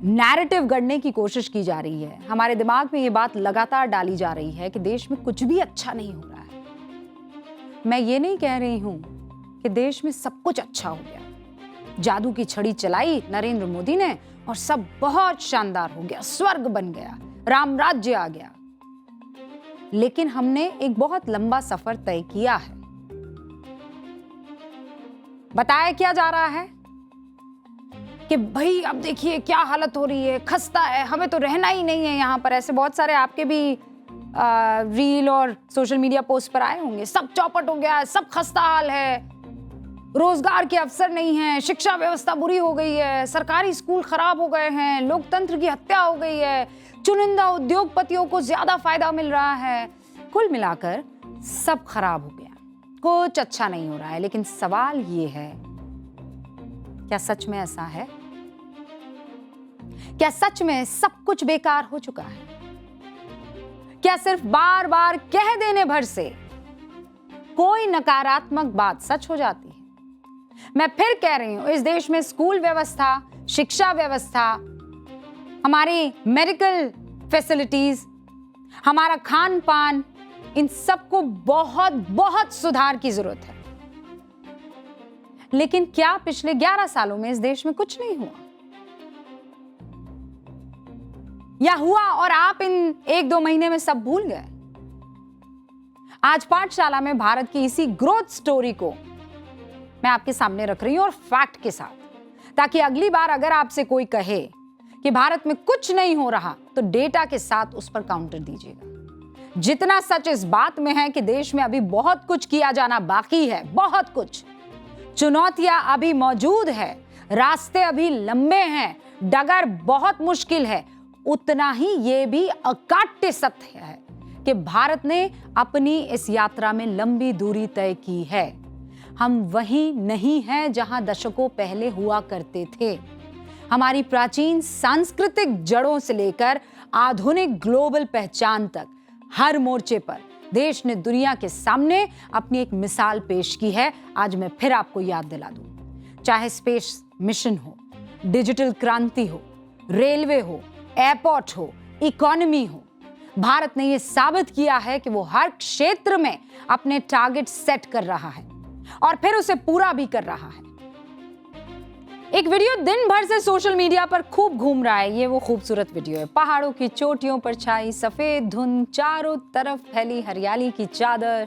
नैरेटिव गढ़ने की कोशिश की जा रही है, हमारे दिमाग में ये बात लगातार डाली जा रही है कि देश में कुछ भी अच्छा नहीं हो रहा है। मैं ये नहीं कह रही हूं कि देश में सब कुछ अच्छा हो गया, जादू की छड़ी चलाई नरेंद्र मोदी ने और सब बहुत शानदार हो गया, स्वर्ग बन गया, राम राज्य आ गया। लेकिन हमने एक बहुत लंबा सफर तय किया है। बताया क्या जा रहा है कि भाई अब देखिए क्या हालत हो रही है, खस्ता है, हमें तो रहना ही नहीं है यहाँ पर। ऐसे बहुत सारे आपके भी रील और सोशल मीडिया पोस्ट पर आए होंगे। सब चौपट हो गया है, सब खस्ता हाल है, रोजगार के अवसर नहीं है, शिक्षा व्यवस्था बुरी हो गई है, सरकारी स्कूल खराब हो गए हैं, लोकतंत्र की हत्या हो गई है, चुनिंदा उद्योगपतियों को ज्यादा फायदा मिल रहा है। कुल मिलाकर सब खराब हो गया, कुछ अच्छा नहीं हो रहा है। लेकिन सवाल ये है, क्या सच में ऐसा है? क्या सच में सब कुछ बेकार हो चुका है? क्या सिर्फ बार बार कह देने भर से कोई नकारात्मक बात सच हो जाती है? मैं फिर कह रही हूं, इस देश में स्कूल व्यवस्था, शिक्षा व्यवस्था, हमारी मेडिकल फैसिलिटीज, हमारा खान पान, इन सबको बहुत बहुत सुधार की जरूरत है। लेकिन क्या पिछले 11 सालों में इस देश में कुछ नहीं हुआ? या हुआ और आप इन 1-2 महीने में सब भूल गए? आज पाठशाला में भारत की इसी ग्रोथ स्टोरी को मैं आपके सामने रख रही हूं, और फैक्ट के साथ, ताकि अगली बार अगर आपसे कोई कहे कि भारत में कुछ नहीं हो रहा तो डेटा के साथ उस पर काउंटर दीजिएगा। जितना सच इस बात में है कि देश में अभी बहुत कुछ किया जाना बाकी है, बहुत कुछ चुनौतियां अभी मौजूद है, रास्ते अभी लंबे हैं, डगर बहुत मुश्किल है, उतना ही ये भी अकाट्य सत्य है कि भारत ने अपनी इस यात्रा में लंबी दूरी तय की है। हम वहीं नहीं हैं जहां दशकों पहले हुआ करते थे। हमारी प्राचीन सांस्कृतिक जड़ों से लेकर आधुनिक ग्लोबल पहचान तक हर मोर्चे पर देश ने दुनिया के सामने अपनी एक मिसाल पेश की है। आज मैं फिर आपको याद दिला दूं, चाहे स्पेस मिशन हो, डिजिटल क्रांति हो, रेलवे हो, एयरपोर्ट हो, इकोनॉमी हो, भारत ने यह साबित किया है कि वो हर क्षेत्र में अपने टारगेट सेट कर रहा है और फिर उसे पूरा भी कर रहा है। एक वीडियो दिन भर से सोशल मीडिया पर खूब घूम रहा है। ये वो खूबसूरत वीडियो है, पहाड़ों की चोटियों पर छाई सफेद धुंध, चारों तरफ फैली हरियाली की चादर,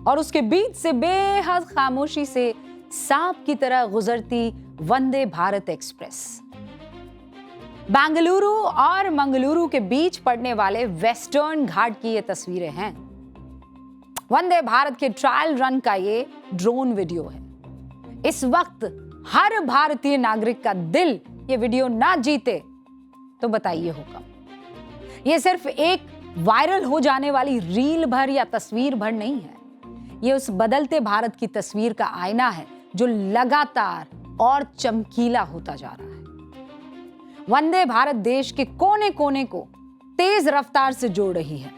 और उसके बीच से बेहद खामोशी से सांप की तरह गुजरती वंदे भारत एक्सप्रेस। बेंगलुरु और मंगलुरु के बीच पड़ने वाले वेस्टर्न घाट की ये तस्वीरें हैं। वंदे भारत के ट्रायल रन का ये ड्रोन वीडियो है। इस वक्त हर भारतीय नागरिक का दिल ये वीडियो ना जीते तो बताइए होगा। ये सिर्फ एक वायरल हो जाने वाली रील भर या तस्वीर भर नहीं है, ये उस बदलते भारत की तस्वीर का आईना है जो लगातार और चमकीला होता जा रहा है। वंदे भारत देश के कोने कोने को तेज रफ्तार से जोड़ रही है।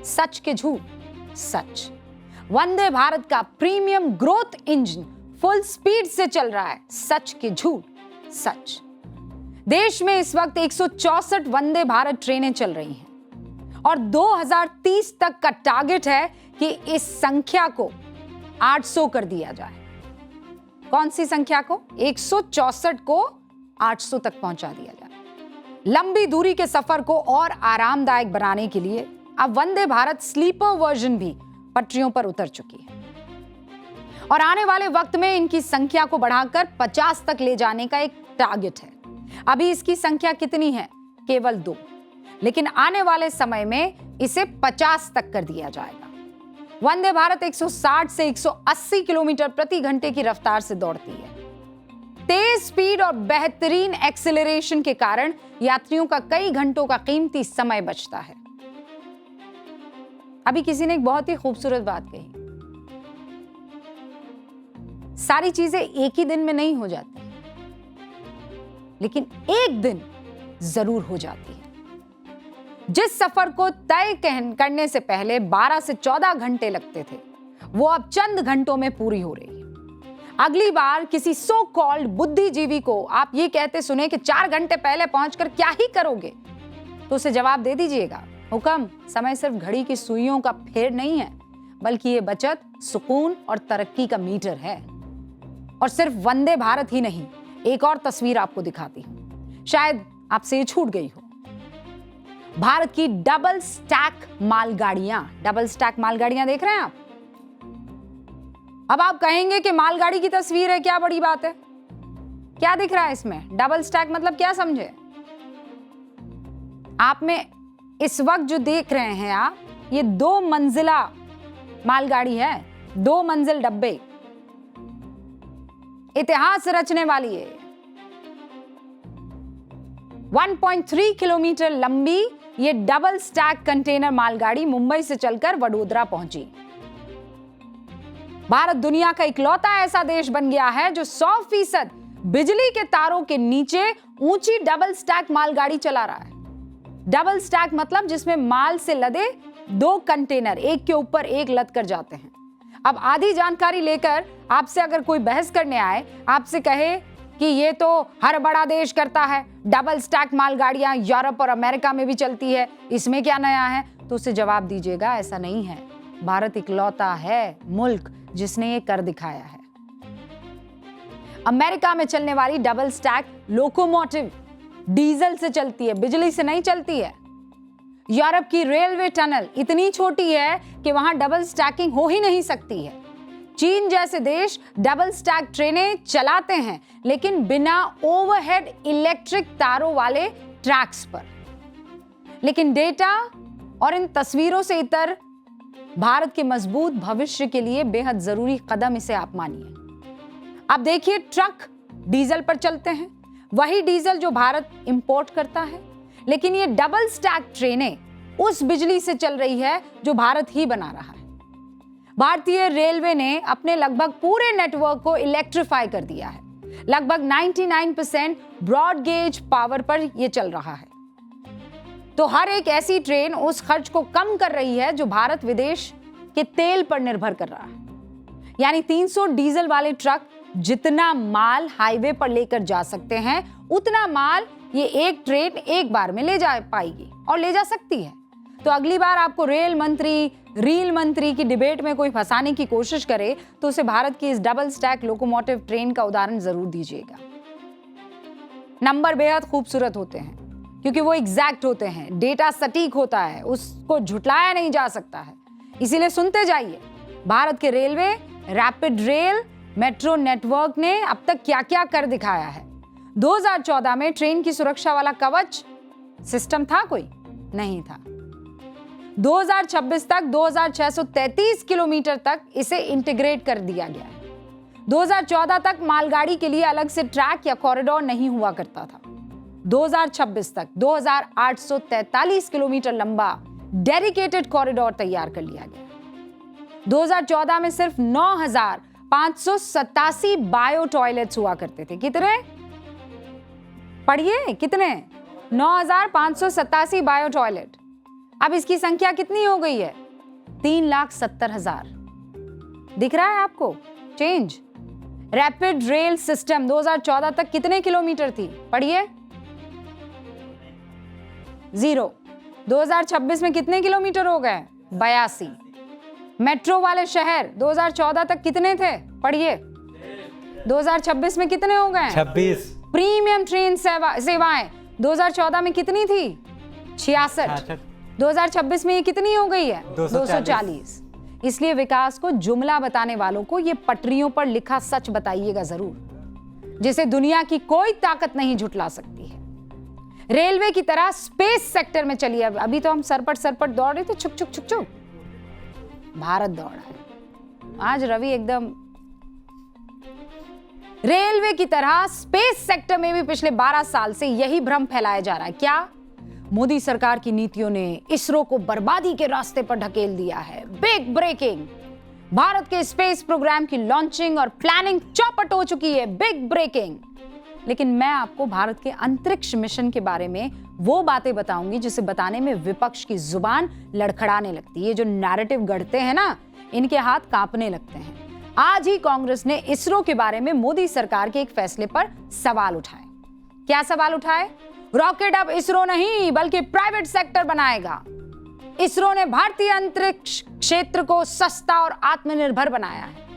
सच के झूठ, सच। वंदे भारत का premium growth engine full speed से चल रहा है। सच के झूठ, सच। देश में इस वक्त 164 वंदे भारत ट्रेनें चल रही हैं और 2030 तक का टारगेट है कि इस संख्या को 800 कर दिया जाए। कौन सी संख्या को? 164 को 800 तक पहुंचा दिया जाए। लंबी दूरी के सफर को और आरामदायक बनाने के लिए अब वंदे भारत स्लीपर वर्जन भी पटरियों पर उतर चुकी है और आने वाले वक्त में इनकी संख्या को बढ़ाकर 50 तक ले जाने का एक टारगेट है। अभी इसकी संख्या कितनी है? केवल 2, लेकिन आने वाले समय में इसे 50 तक कर दिया जाएगा। वंदे भारत 160 से 180 किलोमीटर प्रति घंटे की रफ्तार से दौड़ती है। तेज स्पीड और बेहतरीन एक्सेलरेशन के कारण यात्रियों का कई घंटों का कीमती समय बचता है। अभी किसी ने एक बहुत ही खूबसूरत बात कही, सारी चीजें एक ही दिन में नहीं हो जाती, लेकिन एक दिन जरूर हो जाती है। जिस सफर को तय करने से पहले 12 से 14 घंटे लगते थे, वो अब चंद घंटों में पूरी हो रही है। अगली बार किसी सो कॉल्ड बुद्धिजीवी को आप ये कहते सुने कि 4 घंटे पहले पहुंचकर क्या ही करोगे, तो उसे जवाब दे दीजिएगा, हुक्म, समय सिर्फ घड़ी की सुइयों का फेर नहीं है, बल्कि ये बचत, सुकून और तरक्की का मीटर है। और सिर्फ वंदे भारत ही नहीं, एक और तस्वीर आपको दिखाती हूं, शायद आपसे ये छूट गई हो। भारत की डबल स्टैक मालगाड़ियां देख रहे हैं आप? अब आप कहेंगे कि मालगाड़ी की तस्वीर है, क्या बड़ी बात है? क्या दिख रहा है इसमें? डबल स्टैक मतलब क्या समझे आप? में इस वक्त जो देख रहे हैं आप, ये 2 मंजिला मालगाड़ी है, 2 मंजिल डब्बे, इतिहास रचने वाली है। 1.3 किलोमीटर लंबी ये डबल स्टैक कंटेनर मालगाड़ी मुंबई से चलकर वडोदरा पहुंची। भारत दुनिया का इकलौता ऐसा देश बन गया है जो 100% बिजली के तारों के नीचे ऊंची डबल स्टैक मालगाड़ी चला रहा है। डबल स्टैक मतलब जिसमें माल से लदे 2 कंटेनर एक के ऊपर एक लद कर जाते हैं। अब आधी जानकारी लेकर आपसे अगर कोई बहस करने आए, आपसे कहे कि ये तो हर बड़ा देश करता है, डबल स्टैक मालगाड़ियां यूरोप और अमेरिका में भी चलती है, इसमें क्या नया है, तो उसे जवाब दीजिएगा, ऐसा नहीं है। भारत इकलौता है मुल्क जिसने ये कर दिखाया है। अमेरिका में चलने वाली डबल स्टैक लोकोमोटिव डीजल से चलती है, बिजली से नहीं चलती है। यूरोप की रेलवे टनल इतनी छोटी है कि वहां डबल स्टैकिंग हो ही नहीं सकती है। चीन जैसे देश डबल स्टैक ट्रेनें चलाते हैं, लेकिन बिना ओवरहेड इलेक्ट्रिक तारों वाले ट्रैक्स पर। लेकिन डेटा और इन तस्वीरों से इतर भारत के मजबूत भविष्य के लिए बेहद जरूरी कदम इसे आप मानिए। अब देखिए, ट्रक डीजल पर चलते हैं, वही डीजल जो भारत इंपोर्ट करता है, लेकिन ये डबल स्टैक ट्रेनें उस बिजली से चल रही है जो भारत ही बना रहा है। भारतीय रेलवे ने अपने लगभग पूरे नेटवर्क को इलेक्ट्रीफाई कर दिया है। लगभग 99% ब्रॉड गेज पावर पर यह चल रहा है। तो हर एक ऐसी ट्रेन उस खर्च को कम कर रही है जो भारत विदेश के तेल पर निर्भर कर रहा है। यानी 300 डीजल वाले ट्रक जितना माल हाईवे पर लेकर जा सकते हैं, उतना माल ये एक ट्रेन एक बार में ले जा पाएगी और ले जा सकती है। तो अगली बार आपको रील मंत्री की डिबेट में कोई फंसाने की कोशिश करे, तो उसे भारत की इस डबल स्टैक लोकोमोटिव ट्रेन का उदाहरण जरूर दीजिएगा। नंबर बेहद खूबसूरत होते हैं क्योंकि वो एग्जैक्ट होते हैं, डेटा सटीक होता है, उसको झुटलाया नहीं जा सकता है। इसीलिए सुनते जाइए, भारत के railway, rapid rail, metro network ने अब तक क्या क्या कर दिखाया है। 2014 में ट्रेन की सुरक्षा वाला कवच सिस्टम था? कोई नहीं था। 2026 तक 2633 किलोमीटर तक इसे इंटीग्रेट कर दिया गया है। 2014 तक मालगाड़ी के लिए अलग से ट्रैक या कॉरिडोर नहीं हुआ करता था। 2026 तक 2843 किलोमीटर लंबा डेडिकेटेड कॉरिडोर तैयार कर लिया गया। 2014 में सिर्फ 9,587 बायो टॉयलेट्स हुआ करते थे। कितने? पढ़िए, कितने? 9,587 बायो टॉयलेट। अब इसकी संख्या कितनी हो गई है? 3,70,000। दिख रहा है आपको चेंज? रैपिड रेल सिस्टम 2014 तक कितने किलोमीटर थी? पढ़िए, 0। 2026 में कितने किलोमीटर हो गए? 82। मेट्रो वाले शहर 2014 तक कितने थे? पढ़िए, 2026 में कितने हो गए? 26। प्रीमियम ट्रेन सेवाएं 2014 में कितनी थी? 66। 2026 में ये कितनी हो गई है? 240। इसलिए विकास को जुमला बताने वालों को ये पटरियों पर लिखा सच बताइएगा जरूर, जिसे दुनिया की कोई ताकत नहीं झुठला सकती है। रेलवे की तरह स्पेस सेक्टर में चलिए। अभी तो हम सरपट दौड़ रहे थे, छुक छुक छुक छुक। भारत दौड़ा है आज रवि एकदम। रेलवे की तरह स्पेस सेक्टर में भी पिछले 12 साल से यही भ्रम फैलाया जा रहा है। क्या? मोदी सरकार की नीतियों ने इसरो को बर्बादी के रास्ते पर ढकेल दिया है। Big breaking! भारत के स्पेस प्रोग्राम की लॉन्चिंग और प्लानिंग चौपट हो चुकी है। Big breaking! लेकिन मैं आपको भारत के अंतरिक्ष मिशन के बारे में वो बातें बताऊंगी जिसे बताने में विपक्ष की जुबान लड़खड़ाने लगती है। ये जो नैरेटिव गढ़ते हैं ना, इनके हाथ कांपने लगते हैं। आज ही कांग्रेस ने इसरो के बारे में मोदी सरकार के एक फैसले पर सवाल उठाए। क्या सवाल उठाए? रॉकेट अब इसरो नहीं बल्कि प्राइवेट सेक्टर बनाएगा। इसरो ने भारतीय अंतरिक्ष क्षेत्र को सस्ता और आत्मनिर्भर बनाया है,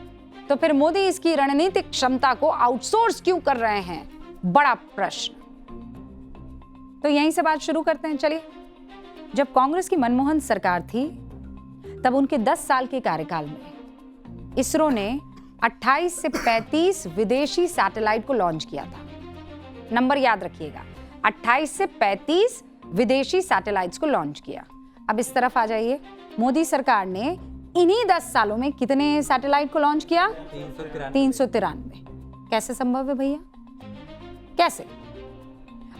तो फिर मोदी इसकी रणनीतिक क्षमता को आउटसोर्स क्यों कर रहे हैं? बड़ा प्रश्न। तो यहीं से बात शुरू करते हैं। चलिए, जब कांग्रेस की मनमोहन सरकार थी तब उनके 10 साल के कार्यकाल में इसरो ने 28 से 35 विदेशी सैटेलाइट को लॉन्च किया था। नंबर याद रखिएगा, 28 से 35 विदेशी सैटेलाइट्स को लॉन्च किया। अब इस तरफ आ जाइए, मोदी सरकार ने इन्हीं 10 सालों में कितने सैटेलाइट को लॉन्च किया? 393। कैसे संभव है भैया? कैसे?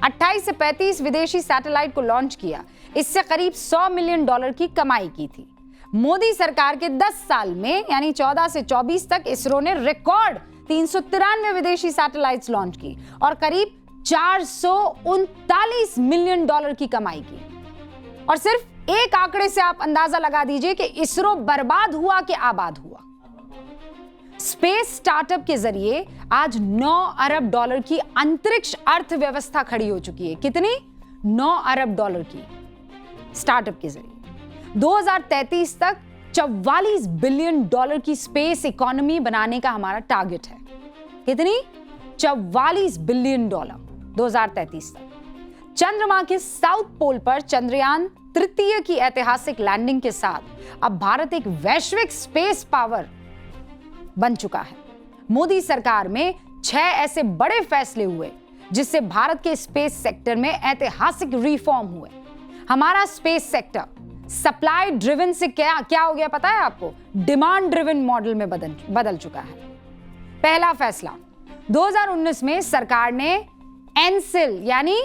28 से 35 विदेशी सैटेलाइट को लॉन्च किया, इससे करीब $100 मिलियन की कमाई की थी। मोदी सरकार के 10 साल में यानी 14 से 24 तक इसरो ने रिकॉर्ड 393 विदेशी सैटेलाइट्स लॉन्च की और करीब $439 मिलियन की कमाई की। और सिर्फ एक आंकड़े से आप अंदाजा लगा दीजिए कि इसरो बर्बाद हुआ कि आबाद हुआ। स्पेस स्टार्टअप के जरिए आज $9 अरब की अंतरिक्ष अर्थव्यवस्था खड़ी हो चुकी है। कितनी? $9 अरब की स्टार्टअप के जरिए 2033 तक $44 बिलियन की स्पेस इकोनॉमी बनाने का हमारा टारगेट है। कितनी? $44 बिलियन 2033 तक। चंद्रमा के साउथ पोल पर चंद्रयान 3 की ऐतिहासिक लैंडिंग के साथ अब भारत एक वैश्विक स्पेस पावर बन चुका है। मोदी सरकार में 6 ऐसे बड़े फैसले हुए जिससे भारत के स्पेस सेक्टर में ऐतिहासिक रिफॉर्म हुए। हमारा स्पेस सेक्टर सप्लाई ड्रिवन से क्या हो गया पता है आपको? डिमांड ड्रिवन मॉडल में बदल चुका है। पहला फैसला, 2019 में सरकार ने एनसिल यानी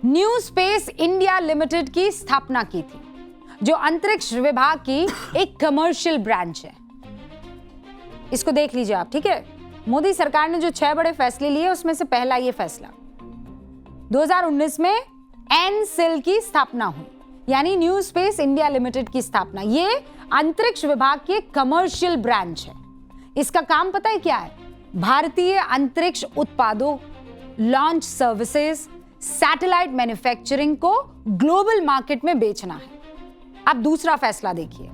न्यू स्पेस इंडिया लिमिटेड की स्थापना की थी, जो अंतरिक्ष विभाग की एक कमर्शियल ब्रांच है। इसको देख लीजिए आप, ठीक है? मोदी सरकार ने जो 6 बड़े फैसले लिए उसमें से पहला ये फैसला, 2019 में एनसिल की स्थापना हुई, यानी न्यू स्पेस इंडिया लिमिटेड की स्थापना। ये अंतरिक्ष विभाग की एक कमर्शियल ब्रांच है। इसका काम पता है क्या है? भारतीय अंतरिक्ष उत्पादों, लॉन्च सर्विसेज, सैटेलाइट मैन्युफैक्चरिंग को ग्लोबल मार्केट में बेचना है। अब दूसरा फैसला देखिए,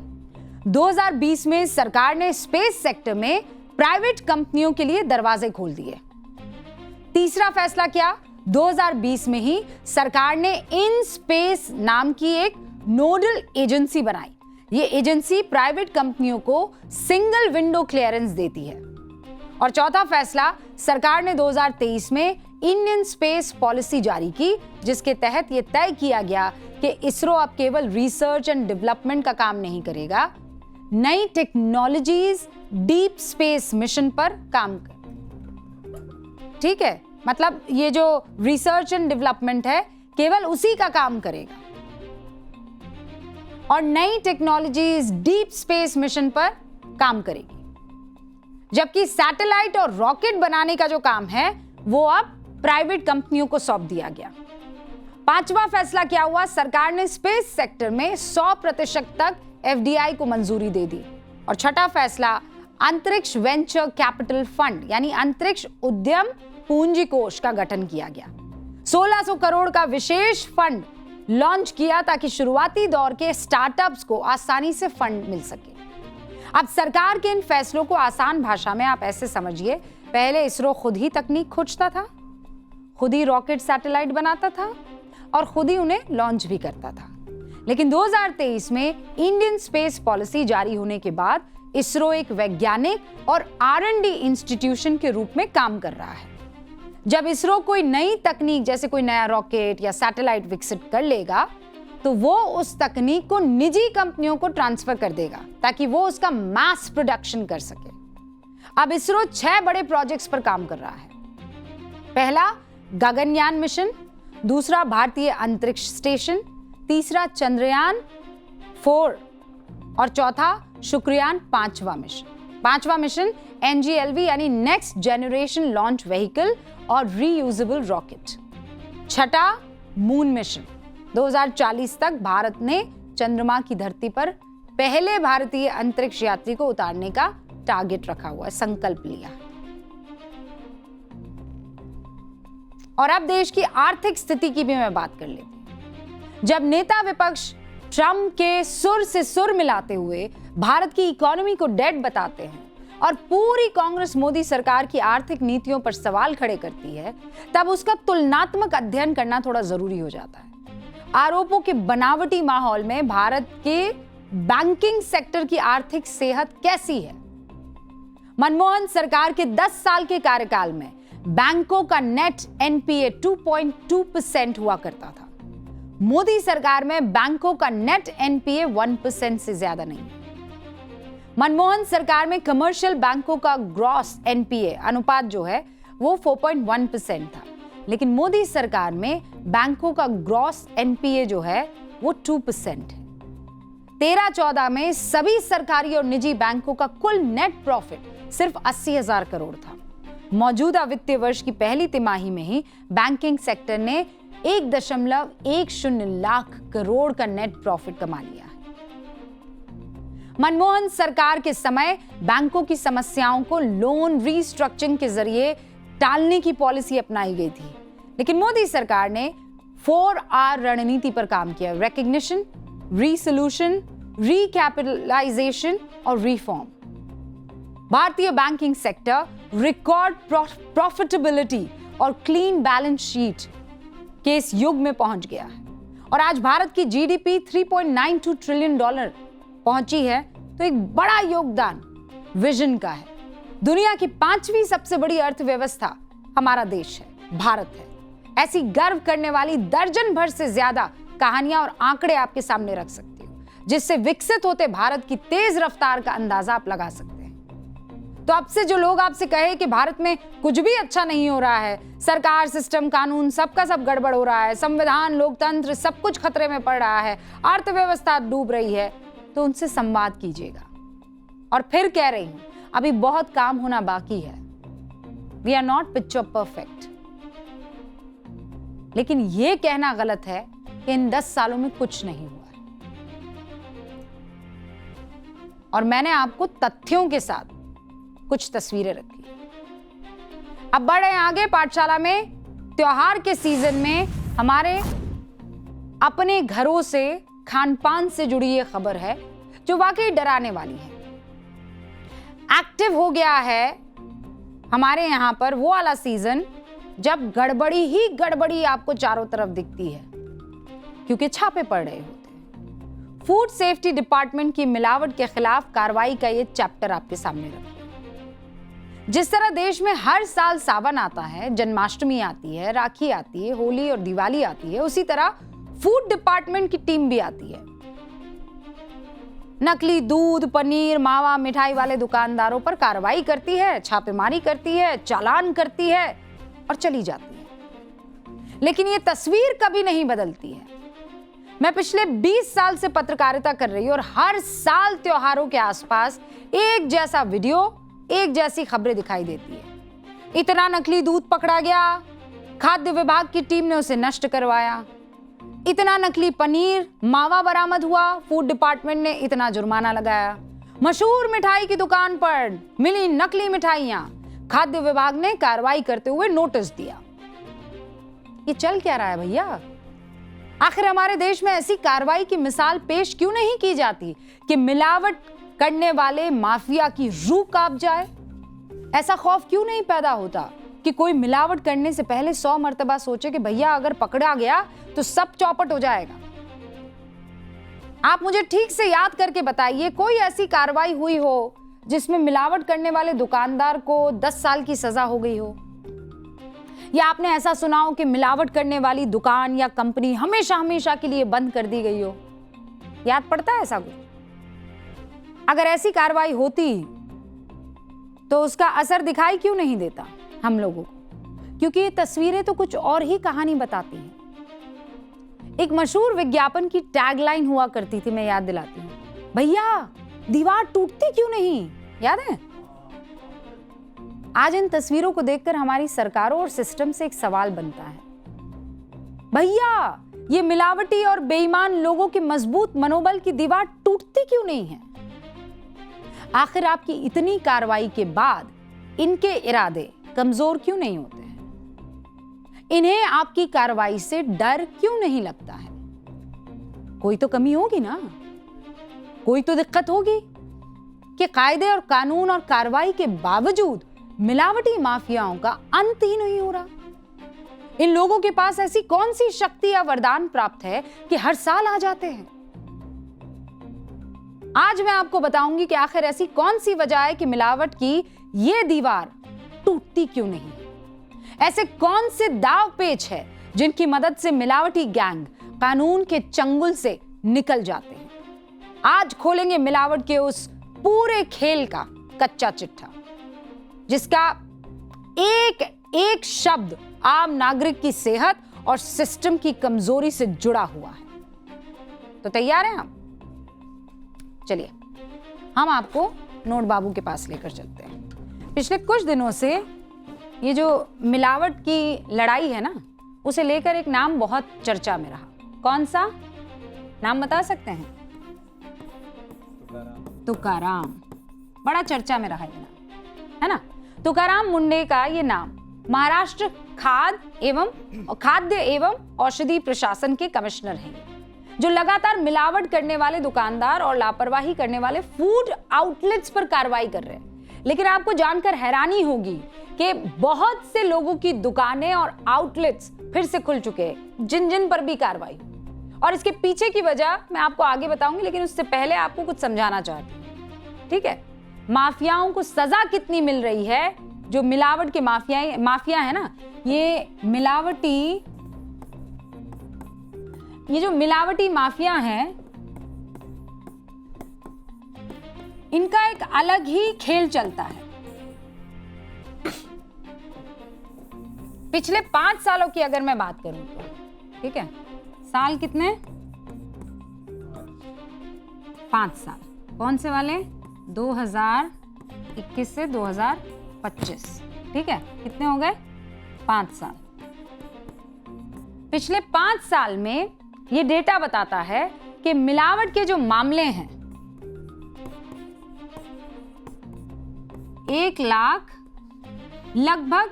2020 में सरकार ने स्पेस सेक्टर में प्राइवेट कंपनियों के लिए दरवाजे खोल दिए। तीसरा फैसला क्या? 2020 में ही सरकार ने इन स्पेस नाम की एक नोडल एजेंसी बनाई। ये एजेंसी प्राइवेट कंपनियों को सिंगल विंडो क्लियरेंस देती है। और चौथा फैसला, सरकार ने 2023 में इंडियन स्पेस पॉलिसी जारी की, जिसके तहत यह तय किया गया कि इसरो अब केवल रिसर्च एंड डेवलपमेंट का काम नहीं करेगा, नई टेक्नोलॉजीज, डीप स्पेस मिशन पर काम कर। ठीक है, मतलब ये जो रिसर्च एंड डेवलपमेंट है केवल उसी का काम करेगा और नई टेक्नोलॉजीज डीप स्पेस मिशन पर काम करेगी, जबकि सैटेलाइट और रॉकेट बनाने का जो काम है वो अब प्राइवेट कंपनियों को सौंप दिया गया। पांचवा फैसला क्या हुआ? सरकार ने स्पेस सेक्टर में 100% तक एफडीआई को मंजूरी दे दी। और छठा फैसला, अंतरिक्ष वेंचर कैपिटल फंड यानी अंतरिक्ष उद्यम पूंजी कोष का गठन किया गया। 1600 करोड़ का विशेष फंड लॉन्च किया ताकि शुरुआती दौर के स्टार्टअप्स को आसानी से फंड मिल सके। अब सरकार के इन फैसलों को आसान भाषा में आप ऐसे समझिए, पहले इसरो खुद ही तकनीक खोजता था, खुद ही रॉकेट सैटेलाइट बनाता था और खुद ही उन्हें लॉन्च भी करता था। लेकिन 2023 में इंडियन स्पेस पॉलिसी जारी होने के बाद इसरो एक वैज्ञानिक और R&D इंस्टीट्यूशन के रूप में काम कर रहा है। जब इसरो कोई नई तकनीक जैसे कोई नया रॉकेट या सैटेलाइट विकसित कर लेगा तो वो उस तकनीक को निजी कंपनियों को ट्रांसफर कर देगा ताकि वो उसका मास प्रोडक्शन कर सके। अब इसरो 6 बड़े प्रोजेक्ट्स पर काम कर रहा है। पहला गगनयान मिशन, दूसरा भारतीय अंतरिक्ष स्टेशन, तीसरा चंद्रयान 4 और चौथा शुक्रयान 5वां मिशन NGLV यानी नेक्स्ट जनरेशन लॉन्च व्हीकल और रीयूजेबल रॉकेट। छठा मून मिशन, 2040 तक भारत ने चंद्रमा की धरती पर पहले भारतीय अंतरिक्ष यात्री को उतारने का टारगेट रखा हुआ है, संकल्प लिया। और अब देश की आर्थिक स्थिति की भी मैं बात कर लेती हूं। जब नेता विपक्ष ट्रंप के सुर से सुर मिलाते हुए भारत की इकोनॉमी को डेड बताते हैं और पूरी कांग्रेस मोदी सरकार की आर्थिक नीतियों पर सवाल खड़े करती है, तब उसका तुलनात्मक अध्ययन करना थोड़ा जरूरी हो जाता है। आरोपों के बनावटी माहौल में भारत के बैंकिंग सेक्टर की आर्थिक सेहत कैसी है? मनमोहन सरकार के 10 साल के कार्यकाल में बैंकों का नेट NPA 2.2% हुआ करता था। मोदी सरकार में बैंकों का नेट NPA 1% से ज्यादा नहीं है। मनमोहन सरकार में कमर्शियल बैंकों का ग्रॉस NPA अनुपात जो है वो 4.1% था, लेकिन मोदी सरकार में बैंकों का ग्रॉस NPA जो है वो 2% है। 13-14 में सभी सरकारी और निजी बैंकों का कुल नेट प्रॉफिट सिर्फ 80,000 करोड़ था। मौजूदा वित्तीय वर्ष की पहली तिमाही में ही बैंकिंग सेक्टर ने 1.10 लाख करोड़ का नेट प्रॉफिट कमा लिया है। मनमोहन सरकार के समय बैंकों की समस्याओं को लोन रीस्ट्रक्चरिंग के जरिए टालने की पॉलिसी अपनाई गई थी, लेकिन मोदी सरकार ने 4R रणनीति पर काम किया: रिकग्निशन, रीसोल्यूशन, रिकैपिटलाइजेशन और रिफॉर्म। भारतीय बैंकिंग सेक्टर रिकॉर्ड प्रॉफिटेबिलिटी और क्लीन बैलेंस शीट के इस युग में पहुंच गया है और आज भारत की GDP $3.92 ट्रिलियन पहुंची है, तो एक बड़ा योगदान विजन का है। दुनिया की 5वीं सबसे बड़ी अर्थव्यवस्था हमारा देश है, भारत है। ऐसी गर्व करने वाली दर्जन भर से ज्यादा कहानियां और आंकड़े आपके सामने रख सकती हूं, जिससे विकसित होते भारत की तेज रफ्तार का अंदाजा आप लगा सकते हैं। तो अब से जो लोग आपसे कहे कि भारत में कुछ भी अच्छा नहीं हो रहा है, सरकार, सिस्टम, कानून सबका सब गड़बड़ हो रहा है, संविधान, लोकतंत्र सब कुछ खतरे में पड़ रहा है, अर्थव्यवस्था डूब रही है, तो उनसे संवाद कीजिएगा। और फिर कह रही हूं, अभी बहुत काम होना बाकी है। We are not picture perfect, लेकिन यह कहना गलत है कि इन 10 सालों में कुछ नहीं हुआ है। और मैंने आपको तथ्यों के साथ कुछ तस्वीरें रखी। अब बढ़े आगे पाठशाला में। त्योहार के सीजन में हमारे अपने घरों से, खान पान से जुड़ी ये खबर है जो वाकई डराने वाली है। एक्टिव हो गया है हमारे यहां पर वो वाला सीजन जब गड़बड़ी ही गड़बड़ी आपको चारों तरफ दिखती है, क्योंकि छापे पड़ रहे होते हैं। फूड सेफ्टी डिपार्टमेंट की मिलावट के खिलाफ कार्रवाई का ये चैप्टर आपके सामने रखा। जिस तरह देश में हर साल सावन आता है, जन्माष्टमी आती है, राखी आती है, होली और दिवाली आती है, उसी तरह फूड डिपार्टमेंट की टीम भी आती है। नकली दूध, पनीर, मावा, मिठाई वाले दुकानदारों पर कार्रवाई करती है, छापेमारी करती है, चालान करती है। और चली जाती है। लेकिन ये तस्वीर कभी नहीं बदलती है। मैं पिछले 20 साल से पत्रकारिता कर रही हूं और हर साल त्योहारों के आसपास एक जैसा वीडियो, एक जैसी खबरें दिखाई देती है। इतना नकली दूध पकड़ा गया, खाद्य विभाग की टीम ने उसे नष्ट करवाया। इतना नकली पनीर, मावा बरामद हुआ, फूड डिपार्टमेंट ने इतना जुर्माना लगाया। मशहूर मिठाई की दुकान पर मिली नकली मिठाइयां, खाद्य विभाग ने कार्रवाई करते हुए नोटिस दिया। ये चल क्या रहा है भैया? आखिर हमारे देश में ऐसी कार्रवाई की मिसाल पेश क्यों नहीं की जाती कि मिलावट करने वाले माफिया की रूह कांप जाए? ऐसा खौफ क्यों नहीं पैदा होता कि कोई मिलावट करने से पहले 100 मर्तबा सोचे कि भैया अगर पकड़ा गया तो सब चौपट हो जाएगा। आप मुझे ठीक से याद करके बताइए, कोई ऐसी कार्रवाई हुई हो जिसमें मिलावट करने वाले दुकानदार को 10 साल की सजा हो गई हो? या आपने ऐसा सुना हो कि मिलावट करने वाली दुकान या कंपनी हमेशा हमेशा के लिए बंद कर दी गई हो? याद पड़ता है ऐसा कुछ? अगर ऐसी कार्रवाई होती तो उसका असर दिखाई क्यों नहीं देता हम लोगों को? क्योंकि ये तस्वीरें तो कुछ और ही कहानी बताती हैं। एक मशहूर विज्ञापन की टैगलाइन हुआ करती थी, मैं याद दिलाती हूँ, भैया दीवार टूटती क्यों नहीं? याद है? आज इन तस्वीरों को देखकर हमारी सरकारों और सिस्टम से एक सवाल बनता है, भैया ये मिलावटी और बेईमान लोगों के मजबूत मनोबल की दीवार टूटती क्यों नहीं है? आखिर आपकी इतनी कार्रवाई के बाद इनके इरादे कमजोर क्यों नहीं होते हैं? इन्हें आपकी कार्रवाई से डर क्यों नहीं लगता है? कोई तो कमी होगी ना, कोई तो दिक्कत होगी कि कायदे और कानून और कार्रवाई के बावजूद मिलावटी माफियाओं का अंत ही नहीं हो रहा। इन लोगों के पास ऐसी कौन सी शक्ति या वरदान प्राप्त है कि हर साल आ जाते हैं? आज मैं आपको बताऊंगी कि आखिर ऐसी कौन सी वजह है कि मिलावट की ये दीवार टूटती क्यों नहीं। ऐसे कौन से दाव पेच है जिनकी मदद से मिलावटी गैंग कानून के चंगुल से निकल जाते हैं। आज खोलेंगे मिलावट के उस पूरे खेल का कच्चा चिट्ठा, जिसका एक एक शब्द आम नागरिक की सेहत और सिस्टम की कमजोरी से जुड़ा हुआ है। तो तैयार हैं हम? चलिए हम आपको नोट बाबू के पास लेकर चलते हैं। पिछले कुछ दिनों से ये जो मिलावट की लड़ाई है ना, उसे लेकर एक नाम बहुत चर्चा में रहा। कौन सा नाम बता सकते हैं? तुकाराम। बड़ा चर्चा में रहा ये नाम, है ना? तुकाराम मुंडे का ये नाम महाराष्ट्र खाद्य एवं औषधि प्रशासन के कमिश्नर हैं, जो लगातार मिलावट करने वाले दुकानदार और लापरवाही करने वाले फूड आउटलेट्स पर कार्रवाई कर रहे हैं। लेकिन आपको जानकर हैरानी होगी कि बहुत से लोगों की दुकानें और आउटलेट्स फिर से खुल चुके हैं, जिन जिन पर भी कार्रवाई। और इसके पीछे की वजह मैं आपको आगे बताऊंगी, लेकिन उससे पहले आपको कुछ समझाना चाहती हूँ, ठीक है? माफियाओं को सजा कितनी मिल रही है? जो मिलावट के माफिया है ना, ये जो मिलावटी माफिया हैं, इनका एक अलग ही खेल चलता है। पिछले 5 सालों की अगर मैं बात करूं तो, ठीक है, साल कितने? 5 साल। कौन से वाले? 2021 से 2025, ठीक है? कितने हो गए? 5 साल। पिछले 5 साल में ये डेटा बताता है कि मिलावट के जो मामले हैं, 1 लाख लगभग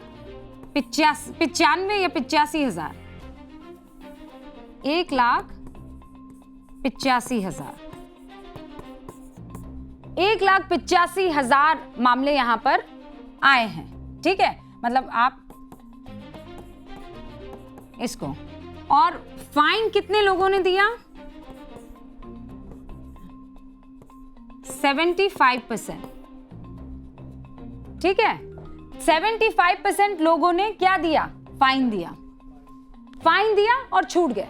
95 या 85,000, 1,85,000, 1,85,000 मामले यहां पर आए हैं, ठीक है? मतलब आप इसको, और फाइन कितने लोगों ने दिया? 75%, ठीक है? 75% लोगों ने क्या दिया? फाइन दिया। फाइन दिया और छूट गए।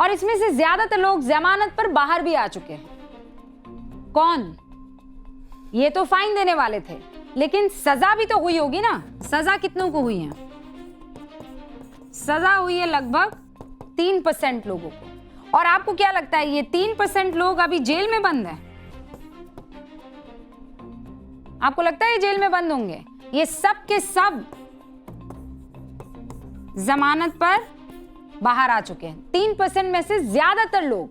और इसमें से ज्यादातर लोग जमानत पर बाहर भी आ चुके हैं। कौन? ये तो फाइन देने वाले थे, लेकिन सजा भी तो हुई होगी ना? सजा कितनों को हुई है? सजा हुई है लगभग 3% लोगों को। और आपको क्या लगता है ये 3% लोग अभी जेल में बंद हैं? आपको लगता है ये जेल में बंद होंगे? ये सब के सब जमानत पर बाहर आ चुके हैं। 3% में से ज्यादातर लोग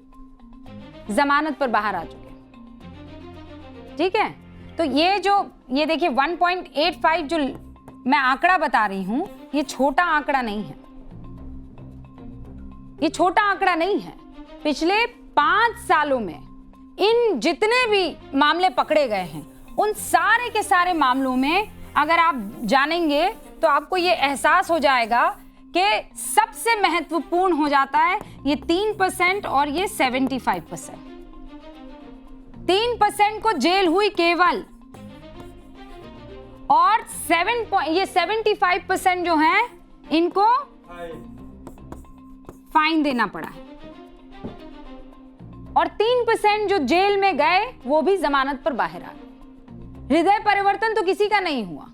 जमानत पर बाहर आ चुके हैं। ठीक है, तो ये देखिए 1.85 जो मैं आंकड़ा बता रही हूं, ये छोटा आंकड़ा नहीं है। ये छोटा आंकड़ा नहीं है। पिछले 5 सालों में इन जितने भी मामले पकड़े गए हैं, उन सारे के सारे मामलों में अगर आप जानेंगे तो आपको ये एहसास हो जाएगा कि सबसे महत्वपूर्ण हो जाता है ये 3% और ये 75%। 3% को जेल हुई केवल, और 75% जो हैं इनको फाइन देना पड़ा है। और 3% जो जेल में गए वो भी जमानत पर बाहर आ गए। हृदय परिवर्तन तो किसी का नहीं हुआ।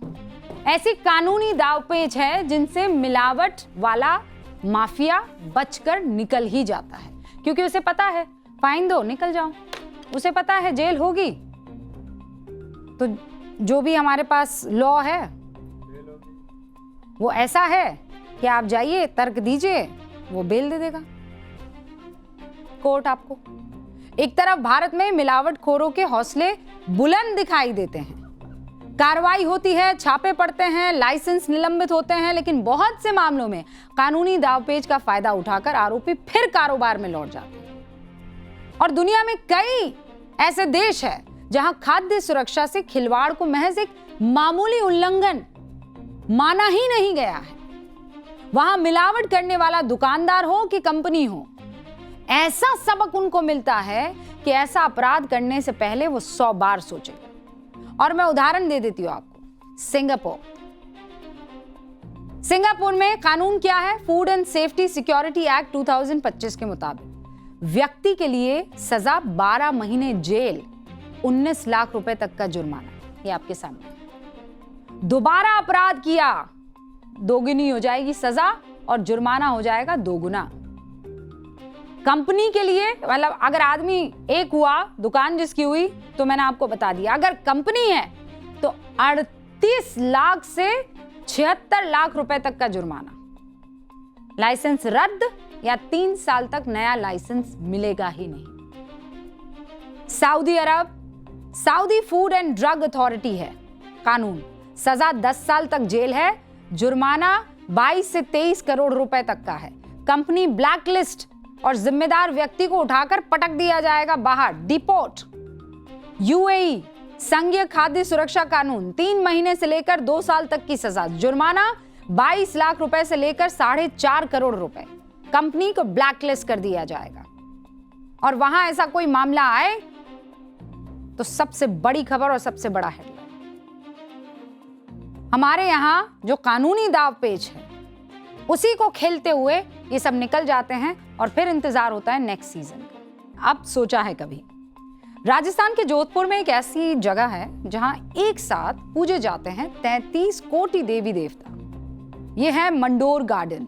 ऐसी कानूनी दावपेच है जिनसे मिलावट वाला माफिया बचकर निकल ही जाता है, क्योंकि उसे पता है फाइन दो निकल जाओ, उसे पता है जेल होगी। तो जो भी हमारे पास लॉ है वो ऐसा है कि आप जाइए तर्क दीजिए, वो बेल दे देगा कोर्ट आपको। एक तरफ भारत में मिलावटखोरों के हौसले बुलंद दिखाई देते हैं, कार्रवाई होती है, छापे पड़ते हैं, लाइसेंस निलंबित होते हैं, लेकिन बहुत से मामलों में कानूनी दावपेच का फायदा उठाकर आरोपी फिर कारोबार में लौट जाते हैं। और दुनिया में कई ऐसे देश हैं जहां खाद्य सुरक्षा से खिलवाड़ को महज एक मामूली उल्लंघन माना ही नहीं गया है। वहां मिलावट करने वाला दुकानदार हो कि कंपनी हो, ऐसा सबक उनको मिलता है कि ऐसा अपराध करने से पहले वो 100 बार सोचे। और मैं उदाहरण दे देती हूं आपको, सिंगापुर में कानून क्या है? Food and safety security act 2025 के मुताबिक व्यक्ति के लिए सजा 12 महीने जेल, 19 लाख रुपए तक का जुर्माना। ये आपके सामने। दोबारा अपराध किया, दोगुनी हो जाएगी सजा और जुर्माना हो जाएगा 2 गुना। कंपनी के लिए मतलब अगर आदमी एक हुआ, दुकान जिसकी हुई, तो मैंने आपको बता दिया, अगर कंपनी है तो 38 लाख से 76 लाख रुपए तक का जुर्माना, लाइसेंस रद्द या 3 साल तक नया लाइसेंस मिलेगा ही नहीं। Saudi Arab, Saudi food and drug authority है कानून, सजा 10 साल तक जेल है, जुर्माना 22 से 23 करोड़ रुपए तक का है। कंपनी ब्लैक लिस्ट और जिम्मेदार व्यक्ति को उठाकर पटक दिया जाएगा बाहर, डिपोर्ट। यूएई संघीय खाद्य सुरक्षा कानून 3 महीने से लेकर 2 साल तक की सजा, जुर्माना 22 लाख रुपए से लेकर 4.5 करोड़ रुपए। कंपनी को ब्लैकलिस्ट कर दिया जाएगा। और वहां ऐसा कोई मामला आए तो सबसे बड़ी खबर और सबसे बड़ा हेडलाइन, हमारे यहां जो कानूनी दावपेच है उसी को खेलते हुए ये सब निकल जाते हैं और फिर इंतजार होता है नेक्स्ट सीजन का। अब सोचा है कभी, राजस्थान के जोधपुर में एक ऐसी जगह है जहां एक साथ पूजे जाते हैं 33 कोटि देवी देवता। ये है मंडोर गार्डन,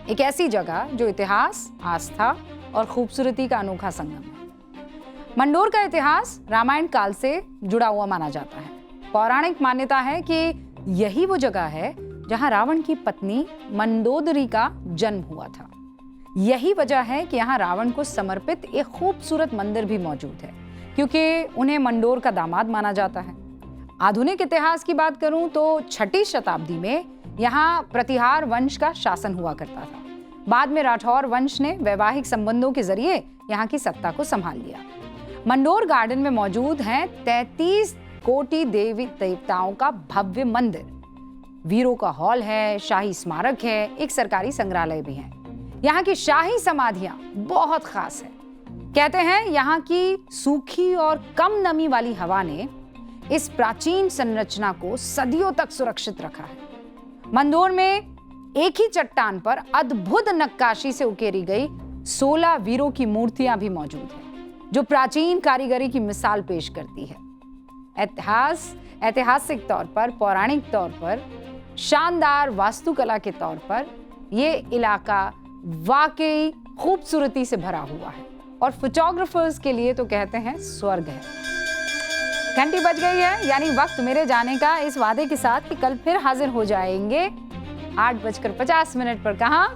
एक ऐसी जगह जो इतिहास, आस्था और खूबसूरती का अनोखा संगम है। मंडोर का इतिहास रामायण काल से जुड़ा हुआ माना जाता है। पौराणिक मान्यता है कि यही वो जगह है जहां रावण की पत्नी मंदोदरी का जन्म हुआ था। यही वजह है कि यहाँ रावण को समर्पित एक खूबसूरत मंदिर भी मौजूद है, क्योंकि उन्हें मंडोर का दामाद माना जाता है। आधुनिक इतिहास की बात करूं तो 6ठी शताब्दी में यहाँ प्रतिहार वंश का शासन हुआ करता था। बाद में राठौर वंश ने वैवाहिक संबंधों के जरिए यहाँ की सत्ता को संभाल लिया। मंडोर गार्डन में मौजूद है 33 कोटि देवी देवताओं का भव्य मंदिर, वीरों का हॉल है, शाही स्मारक है, एक सरकारी संग्रहालय भी है। यहाँ की शाही समाधियां बहुत खास है। कहते हैं यहाँ की सूखी और कम नमी वाली हवा ने इस प्राचीन संरचना को सदियों तक सुरक्षित रखा है। मंदोर में एक ही चट्टान पर अद्भुत नक्काशी से उकेरी गई 16 वीरों की मूर्तियां भी मौजूद हैं, जो प्राचीन कारीगरी की मिसाल पेश करती है। ऐतिहासिक तौर पर, पौराणिक तौर पर, शानदार वास्तुकला के तौर पर ये इलाका वाकई खूबसूरती से भरा हुआ है और फोटोग्राफर्स के लिए तो कहते हैं स्वर्ग है। घंटी बज गई है, यानी वक्त मेरे जाने का, इस वादे के साथ कि कल फिर हाजिर हो जाएंगे 8:50 पर। कहाँ?